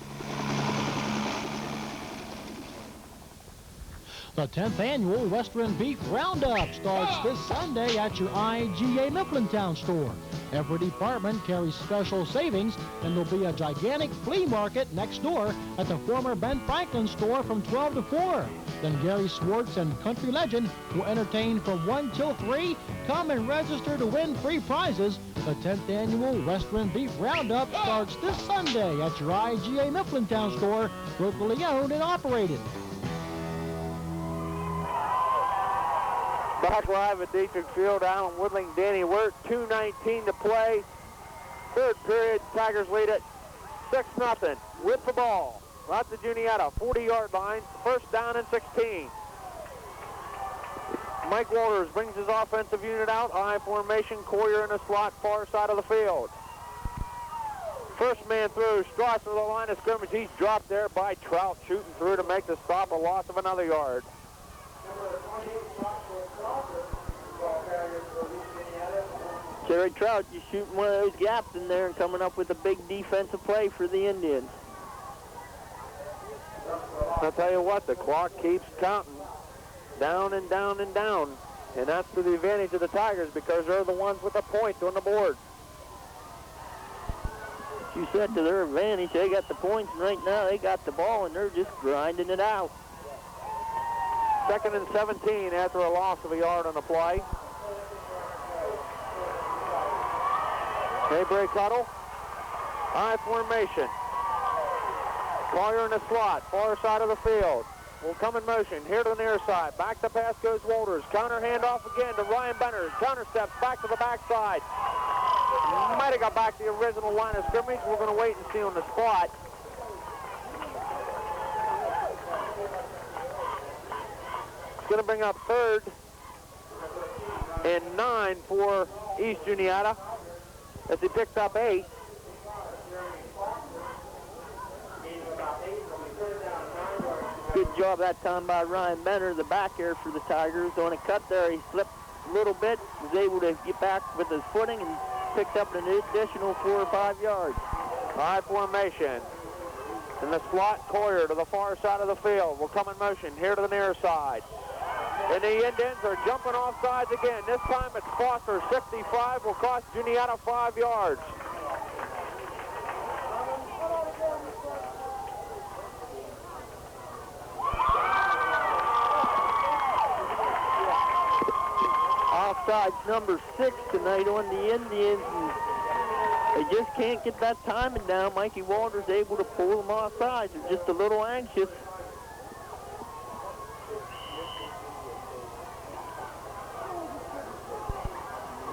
Speaker 9: The 10th annual Western Beef Roundup starts this Sunday at your IGA Mifflintown store. Every department carries special savings, and there'll be a gigantic flea market next door at the former Ben Franklin store from 12 to 4. Then Gary Swartz and Country Legend will entertain from 1 till 3. Come and register to win free prizes. The 10th annual Western Beef Roundup starts this Sunday at your IGA Mifflintown store, locally owned and operated.
Speaker 4: Back live at Dietrich Field, Alan Woodling, Danny Wirt, 2:19 to play. Third period, Tigers lead it 6-0 with the ball. Right to Juniata, 40-yard line, first down and 16. Mike Walters brings his offensive unit out. I formation, Coyer in the slot, far side of the field. First man through, Strauss to the line of scrimmage. He's dropped there by Trout, shooting through to make the stop, a loss of another yard.
Speaker 5: Jerry Trout just shooting one of those gaps in there and coming up with a big defensive play for the Indians.
Speaker 4: I'll tell you what, the clock keeps counting down and down and down. And that's to the advantage of the Tigers because they're the ones with the points on the board.
Speaker 5: You said to their advantage, they got the points, and right now they got the ball, and they're just grinding it out.
Speaker 4: 2nd and 17 after a loss of a yard on the play. Daybreak huddle. I formation. Coyer in the slot, far side of the field. Will come in motion. Here to the near side. Back to pass goes Walters. Counter handoff again to Ryan Benner. Counter steps back to the backside. Might have got back to the original line of scrimmage. We're going to wait and see on the spot. It's going to bring up 3rd and 9 for East Juniata as he picked up 8.
Speaker 5: Good job that time by Ryan Benner, the back here for the Tigers. On a cut there, he slipped a little bit, was able to get back with his footing and picked up an additional 4 or 5 yards.
Speaker 4: High formation. In the slot, Coyer to the far side of the field. Will come in motion here to the near side. And the Indians are jumping off sides again. This time it's Foster, 65, will cost Juniata 5 yards.
Speaker 5: offsides number 6 tonight on the Indians, and they just can't get that timing down. Mikey Walters able to pull them offsides. They're just a little anxious.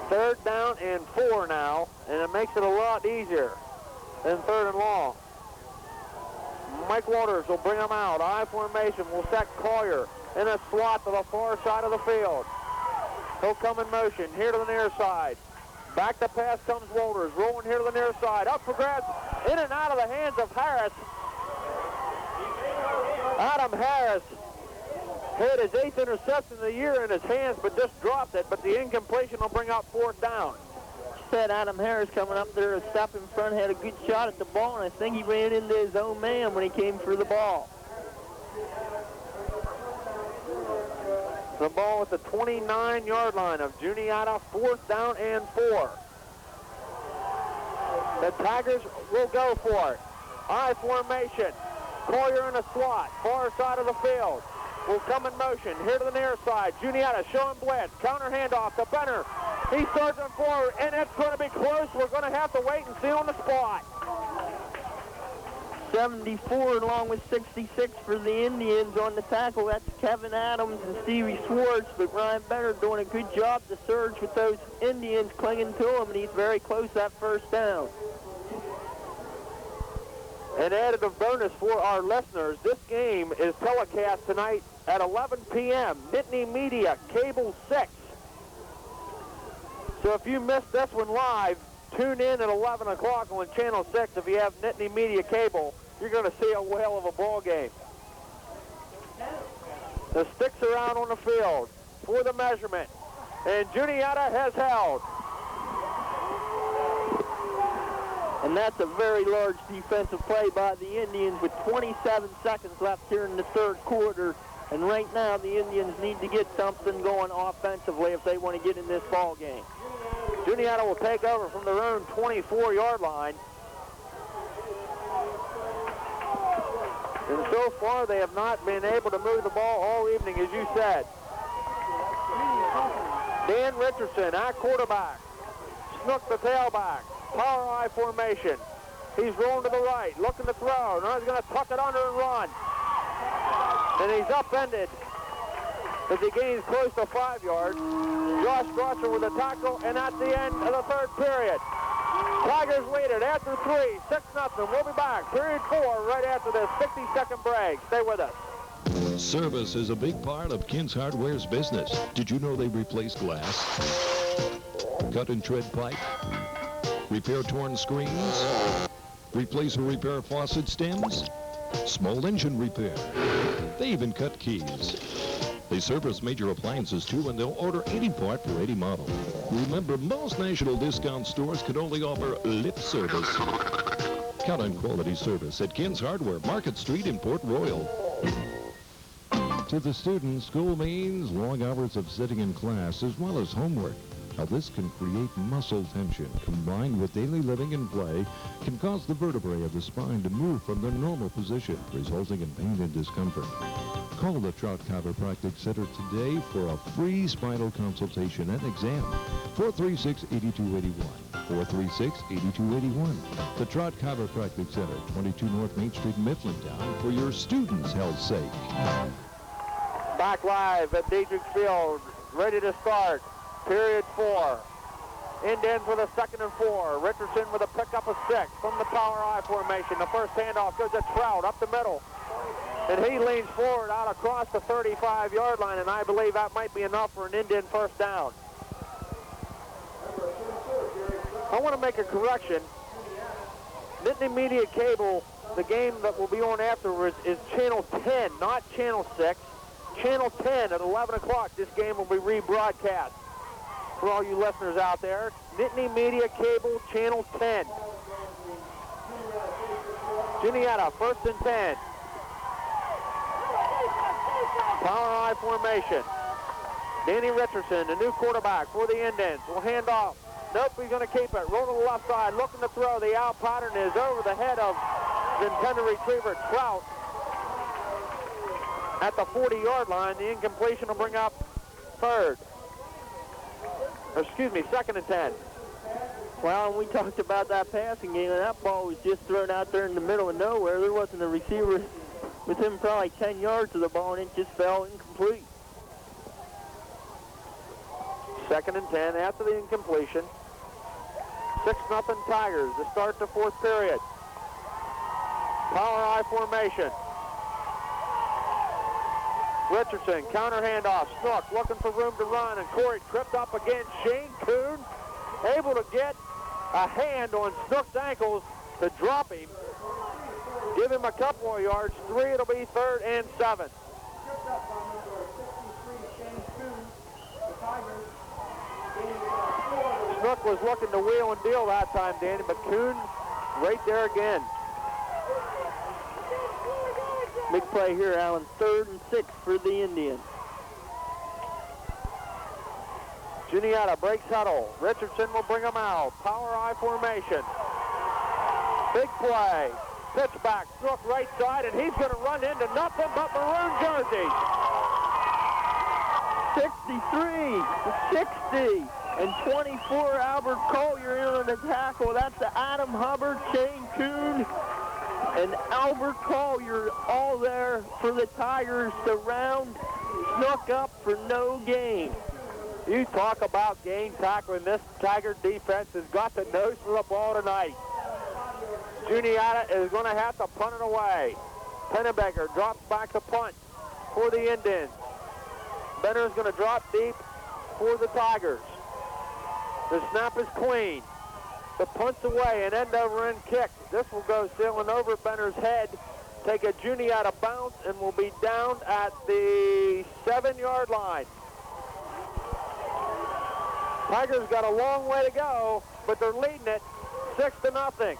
Speaker 4: Third down and 4 now, and it makes it a lot easier than 3rd and long. Mike Walters will bring them out. I formation will set Collier in a slot to the far side of the field. He'll come in motion here to the near side. Back to pass comes Walters, rolling here to the near side. Up for grabs, in and out of the hands of Harris. Adam Harris had his 8th interception of the year in his hands, but just dropped it. But the incompletion will bring up 4th down.
Speaker 5: Said Adam Harris coming up there, a step in front, had a good shot at the ball, and I think he ran into his own man when he came for the ball.
Speaker 4: The ball at the 29-yard line of Juniata, 4th down and 4. The Tigers will go for it. I formation. Collier in a slot, far side of the field. Will come in motion, here to the near side. Juniata showing blitz, counter handoff to Benner. He starts on forward, and it's going to be close. We're going to have to wait and see on the spot.
Speaker 5: 74 along with 66 for the Indians on the tackle. That's Kevin Adams and Stevie Swartz, but Ryan Benner doing a good job to surge with those Indians clinging to him, and he's very close that 1st down.
Speaker 4: An additive bonus for our listeners, this game is telecast tonight at 11 p.m. Nittany Media, Cable 6. So if you missed this one live, tune in at 11 o'clock on Channel 6. If you have Nittany Media Cable, you're going to see a whale of a ball game. The sticks are out on the field for the measurement, and Juniata has held.
Speaker 5: And that's a very large defensive play by the Indians with 27 seconds left here in the 3rd quarter. And right now, the Indians need to get something going offensively if they want to get in this ball game.
Speaker 4: Juniata will take over from their own 24-yard line. And so far, they have not been able to move the ball all evening, as you said. Dan Richardson at quarterback. Snook the tailback. Power I formation. He's rolling to the right, looking to throw. Now he's going to tuck it under and run. And he's upended as he gains close to 5 yards. Josh Strasser with a tackle, and at the end of the 3rd period, Tigers lead it after 3, 6-0. We'll be back, period 4, right after this 60-second break. Stay with us.
Speaker 10: Service is a big part of Kins Hardware's business. Did you know they replace glass, cut and tread pipe, repair torn screens, replace or repair faucet stems, small engine repair. They even cut keys. They service major appliances too, and they'll order any part for any model. Remember, most national discount stores can only offer lip service. Count on quality service at Kins Hardware, Market Street in Port Royal. To the students, school means long hours of sitting in class as well as homework. Now, this can create muscle tension. Combined with daily living and play, can cause the vertebrae of the spine to move from their normal position, resulting in pain and discomfort. Call the Trout Chiropractic Center today for a free spinal consultation and exam. 436-8281. 436-8281. The Trout Chiropractic Center, 22 North Main Street, Mifflintown, for your students' health's sake.
Speaker 4: Back live at Diedrich Field, ready to start. Period 4. Indians with a 2nd and 4. Richardson with a pickup of 6 from the power I formation. The first handoff goes to Trout up the middle. And he leans forward out across the 35-yard line, and I believe that might be enough for an Indian 1st down. I want to make a correction. Nittany Media Cable, the game that will be on afterwards, is Channel 10, not Channel 6. Channel 10 at 11 o'clock. This game will be rebroadcast. For all you listeners out there, Nittany Media Cable, Channel 10. Juniata, 1st and 10. Power I formation. Danny Richardson, the new quarterback for the Indians, will hand off. Nope, he's going to keep it. Roll to the left side, looking to throw. The out pattern is over the head of the intended retriever, Trout. At the 40-yard line, the incompletion will bring up 3rd. excuse me, 2nd and 10.
Speaker 5: Well, and we talked about that passing game, and that ball was just thrown out there in the middle of nowhere. There wasn't a receiver within probably 10 yards of the ball, and it just fell incomplete.
Speaker 4: 2nd and 10 after the incompletion. 6-0 Tigers to start the 4th period. Power I formation. Richardson, counter handoff. Snook looking for room to run, and Corey tripped up against Shane Kuhn. Able to get a hand on Snook's ankles to drop him. Give him a couple of yards. 3, it'll be 3rd and 7. Snook was looking to wheel and deal that time, Danny, but Kuhn right there again.
Speaker 5: Big play here, Alan. 3rd and 6 for the Indians.
Speaker 4: Juniata breaks huddle. Richardson will bring him out. Power I formation. Big play. Pitch back. Snook right side, and he's going to run into nothing but maroon jersey.
Speaker 5: 63, 60, and 24, Albert Collier in on the tackle. That's the Adam Hubbard, Shane Kuhn, and Albert Collier all there for the Tigers to round Snook up for no gain.
Speaker 4: You talk about game tackling. This Tiger defense has got the nose for the ball tonight. Juniata is going to have to punt it away. Pennebecker drops back to punt for the Indians. Benner is going to drop deep for the Tigers. The snap is clean. The punt's away, an end-over-end kick. This will go sailing over Benner's head, take a Juniata bounce, and will be down at the 7-yard line. Tigers got a long way to go, but they're leading it 6-0.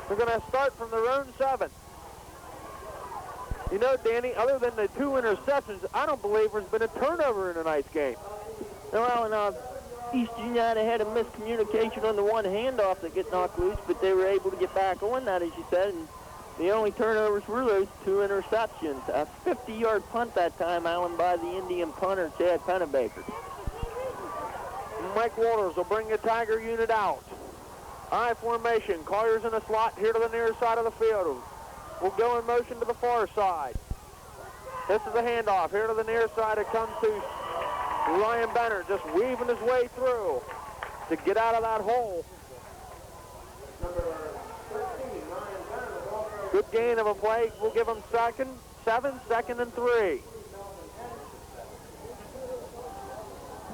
Speaker 4: They're going to start from their own 7. You know, Danny, other than the 2 interceptions, I don't believe there's been a turnover in tonight's game.
Speaker 5: Well, and East Juniata had a miscommunication on the one handoff that got knocked loose, but they were able to get back on that, as you said, and the only turnovers were those 2 interceptions. A 50-yard punt that time, Alan, by the Indian punter, Chad Pennebaker.
Speaker 4: Mike Walters will bring the Tiger unit out. I formation. Collier's in the slot here to the near side of the field. We'll go in motion to the far side. This is a handoff. Here to the near side it comes to Ryan Benner, just weaving his way through to get out of that hole. Good gain of a play. We'll give him 2nd, 7, 2nd and 3.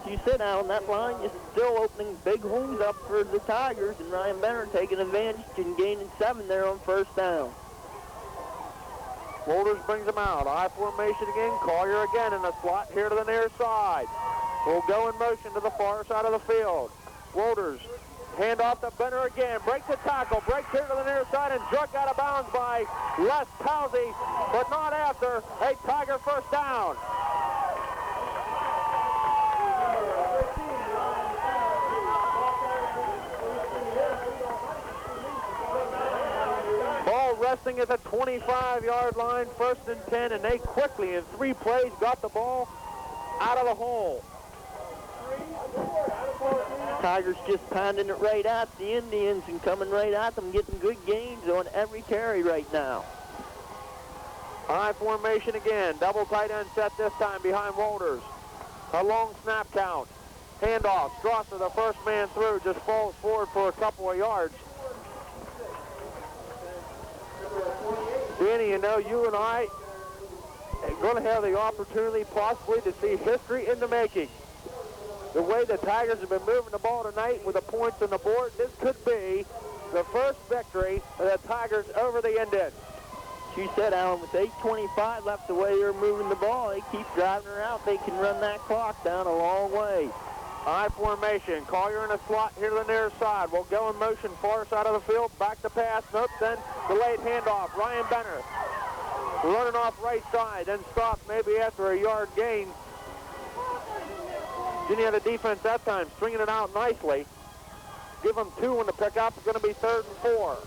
Speaker 5: You said, Alan, that line is still opening big holes up for the Tigers, and Ryan Benner taking advantage and gaining 7 there on 1st down.
Speaker 4: Walters brings him out. I formation again. Collier again in the slot here to the near side. We'll go in motion to the far side of the field. Walters, hand off to Benner again. Breaks the tackle. Breaks here to the near side and jerked out of bounds by Les Palsy, but not after. A Tiger 1st down. Ball resting at the 25-yard line, 1st and 10, and they quickly, in 3 plays, got the ball out of the hole.
Speaker 5: Tigers just pounding it right at the Indians and coming right at them, getting good gains on every carry right now.
Speaker 4: I formation again. Double tight end set this time behind Walters. A long snap count. Handoff. Strasser, the first man through, just falls forward for a couple of yards. Danny, you know, you and I are going to have the opportunity possibly to see history in the making. The way the Tigers have been moving the ball tonight with the points on the board, this could be the first victory of the Tigers over the Indians.
Speaker 5: She said, Alan, with 8:25 left, the way they're moving the ball, they keep driving her out. They can run that clock down a long way.
Speaker 4: I formation. Collier in a slot here to the near side. We'll go in motion far side of the field. Back to pass. Nope. Then delayed handoff. Ryan Benner running off right side. Then stopped maybe after a yard gain. Juniata defense that time stringing it out nicely. Give them 2 on the pickup. It's going to be 3rd and 4.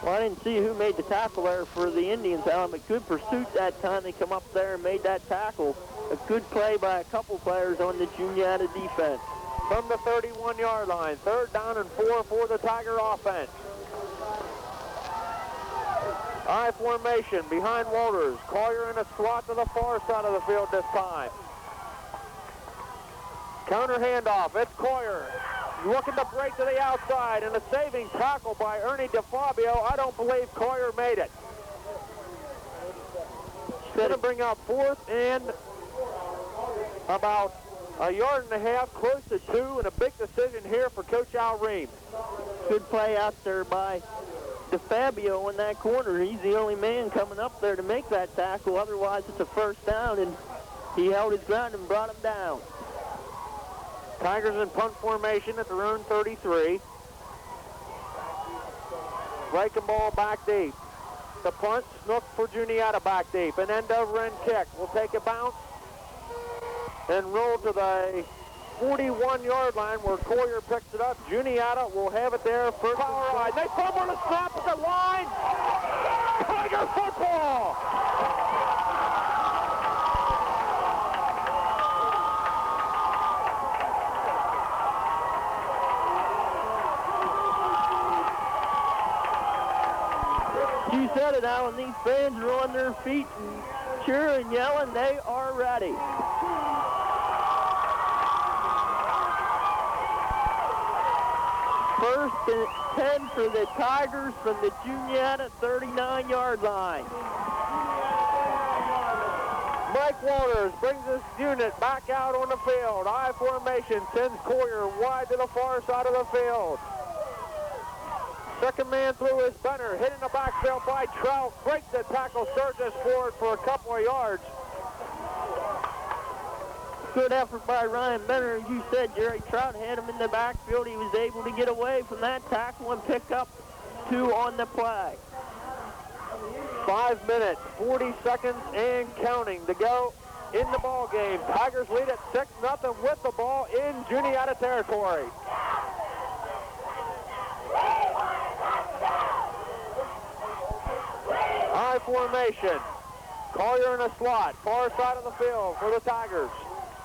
Speaker 5: Well, I didn't see who made the tackle there for the Indians, Alan, but good pursuit that time. They come up there and made that tackle. A good play by a couple players on the Juniata defense.
Speaker 4: from the 31-yard line. 3rd down and 4 for the Tiger offense. I formation behind Walters. Collier in a slot to the far side of the field this time. Counter handoff. It's Collier looking to break to the outside, and a saving tackle by Ernie DeFabio. I don't believe Collier made it. Going to bring up 4th and about a yard and a half, close to 2, and a big decision here for Coach Al Ream.
Speaker 5: Good play out there by DeFabio in that corner. He's the only man coming up there to make that tackle. Otherwise, it's a 1st down, and he held his ground and brought him down.
Speaker 4: Tigers in punt formation at their own 33. Breaking ball back deep. The punt, snook for Juniata back deep. An end-over-end kick. Will take a bounce and roll to the 41-yard line where Collier picks it up. Juniata will have it there for power ride. They fumble the snap at the line. Tiger football!
Speaker 5: You said it, Alan. These fans are on their feet and cheering, yelling. They are ready. First and 10 for the Tigers from the Juniata 39-yard line.
Speaker 4: Mike Walters brings this unit back out on the field. I formation sends Collier wide to the far side of the field. Second man through is Benner, hitting the backfield by Trout. Breaks the tackle, surges forward for a couple of yards.
Speaker 5: Good effort by Ryan Benner. As you said, Jerry Trout had him in the backfield. He was able to get away from that tackle and pick up 2 on the play.
Speaker 4: 5 minutes, 40 seconds, and counting to go in the ball game. Tigers lead at 6-0 with the ball in Juniata territory. I formation. Collier in a slot, far side of the field for the Tigers.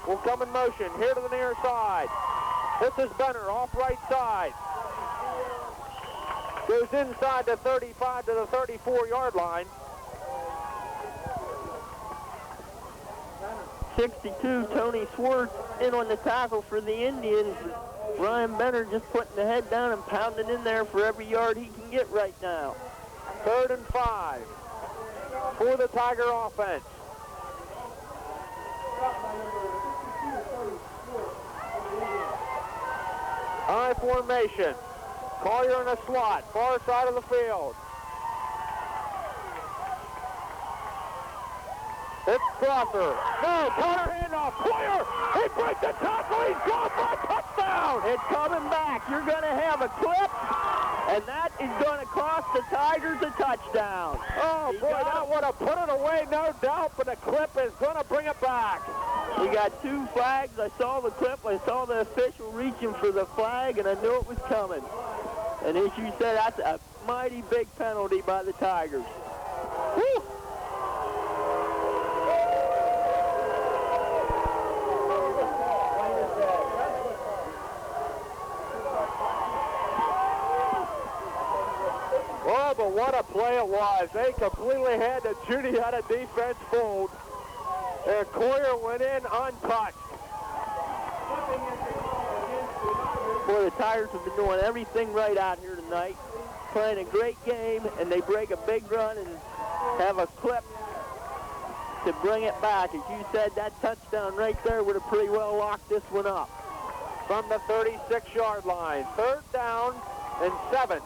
Speaker 4: Will come in motion here to the near side. This is Benner off right side. Goes inside the 35 to the 34-yard line.
Speaker 5: 62, Tony Swartz in on the tackle for the Indians. Ryan Benner just putting the head down and pounding in there for every yard he can get right now.
Speaker 4: 3rd and 5 for the Tiger offense. I formation. Collier in a slot, far side of the field. It's Crosser. No, counter handoff. Collier, he breaks the tackle. He's gone for a touchdown.
Speaker 5: It's coming back. You're going to have a clip, and that is going to cost the Tigers a touchdown.
Speaker 4: Oh, boy, that would have put it away, no doubt, but the clip is going to bring it back.
Speaker 5: We got 2 flags. I saw the clip. I saw the official reaching for the flag, and I knew it was coming. And as you said, that's a mighty big penalty by the Tigers. Woo!
Speaker 4: Oh, but what a play it was. They completely had the Juniata defense fooled. And Collier went in untouched.
Speaker 5: Boy, the Tigers have been doing everything right out here tonight. Playing a great game, and they break a big run and have a clip to bring it back. As you said, that touchdown right there would have pretty well locked this one up.
Speaker 4: From the 36-yard line, 3rd down and 7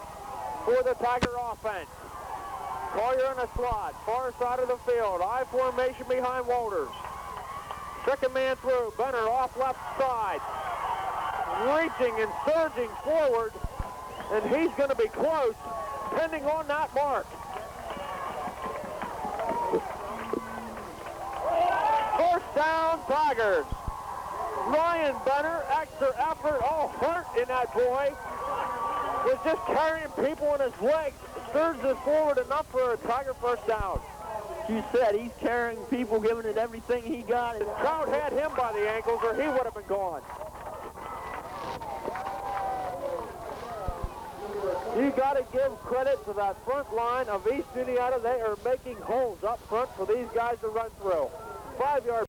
Speaker 4: for the Tiger offense. Collier in a slot, far side of the field. I formation behind Walters. Second man through, Benner off left side. Reaching and surging forward, and he's going to be close, depending on that mark. First down, Tigers. Ryan Benner, extra effort, all hurt in that boy. Was just carrying people on his legs. Surges forward enough for a Tiger first down.
Speaker 5: You said he's carrying people, giving it everything he got.
Speaker 4: The crowd had him by the ankles, or he would have been gone. You got to give credit to that front line of East Juniata. They are making holes up front for these guys to run through. 5-yard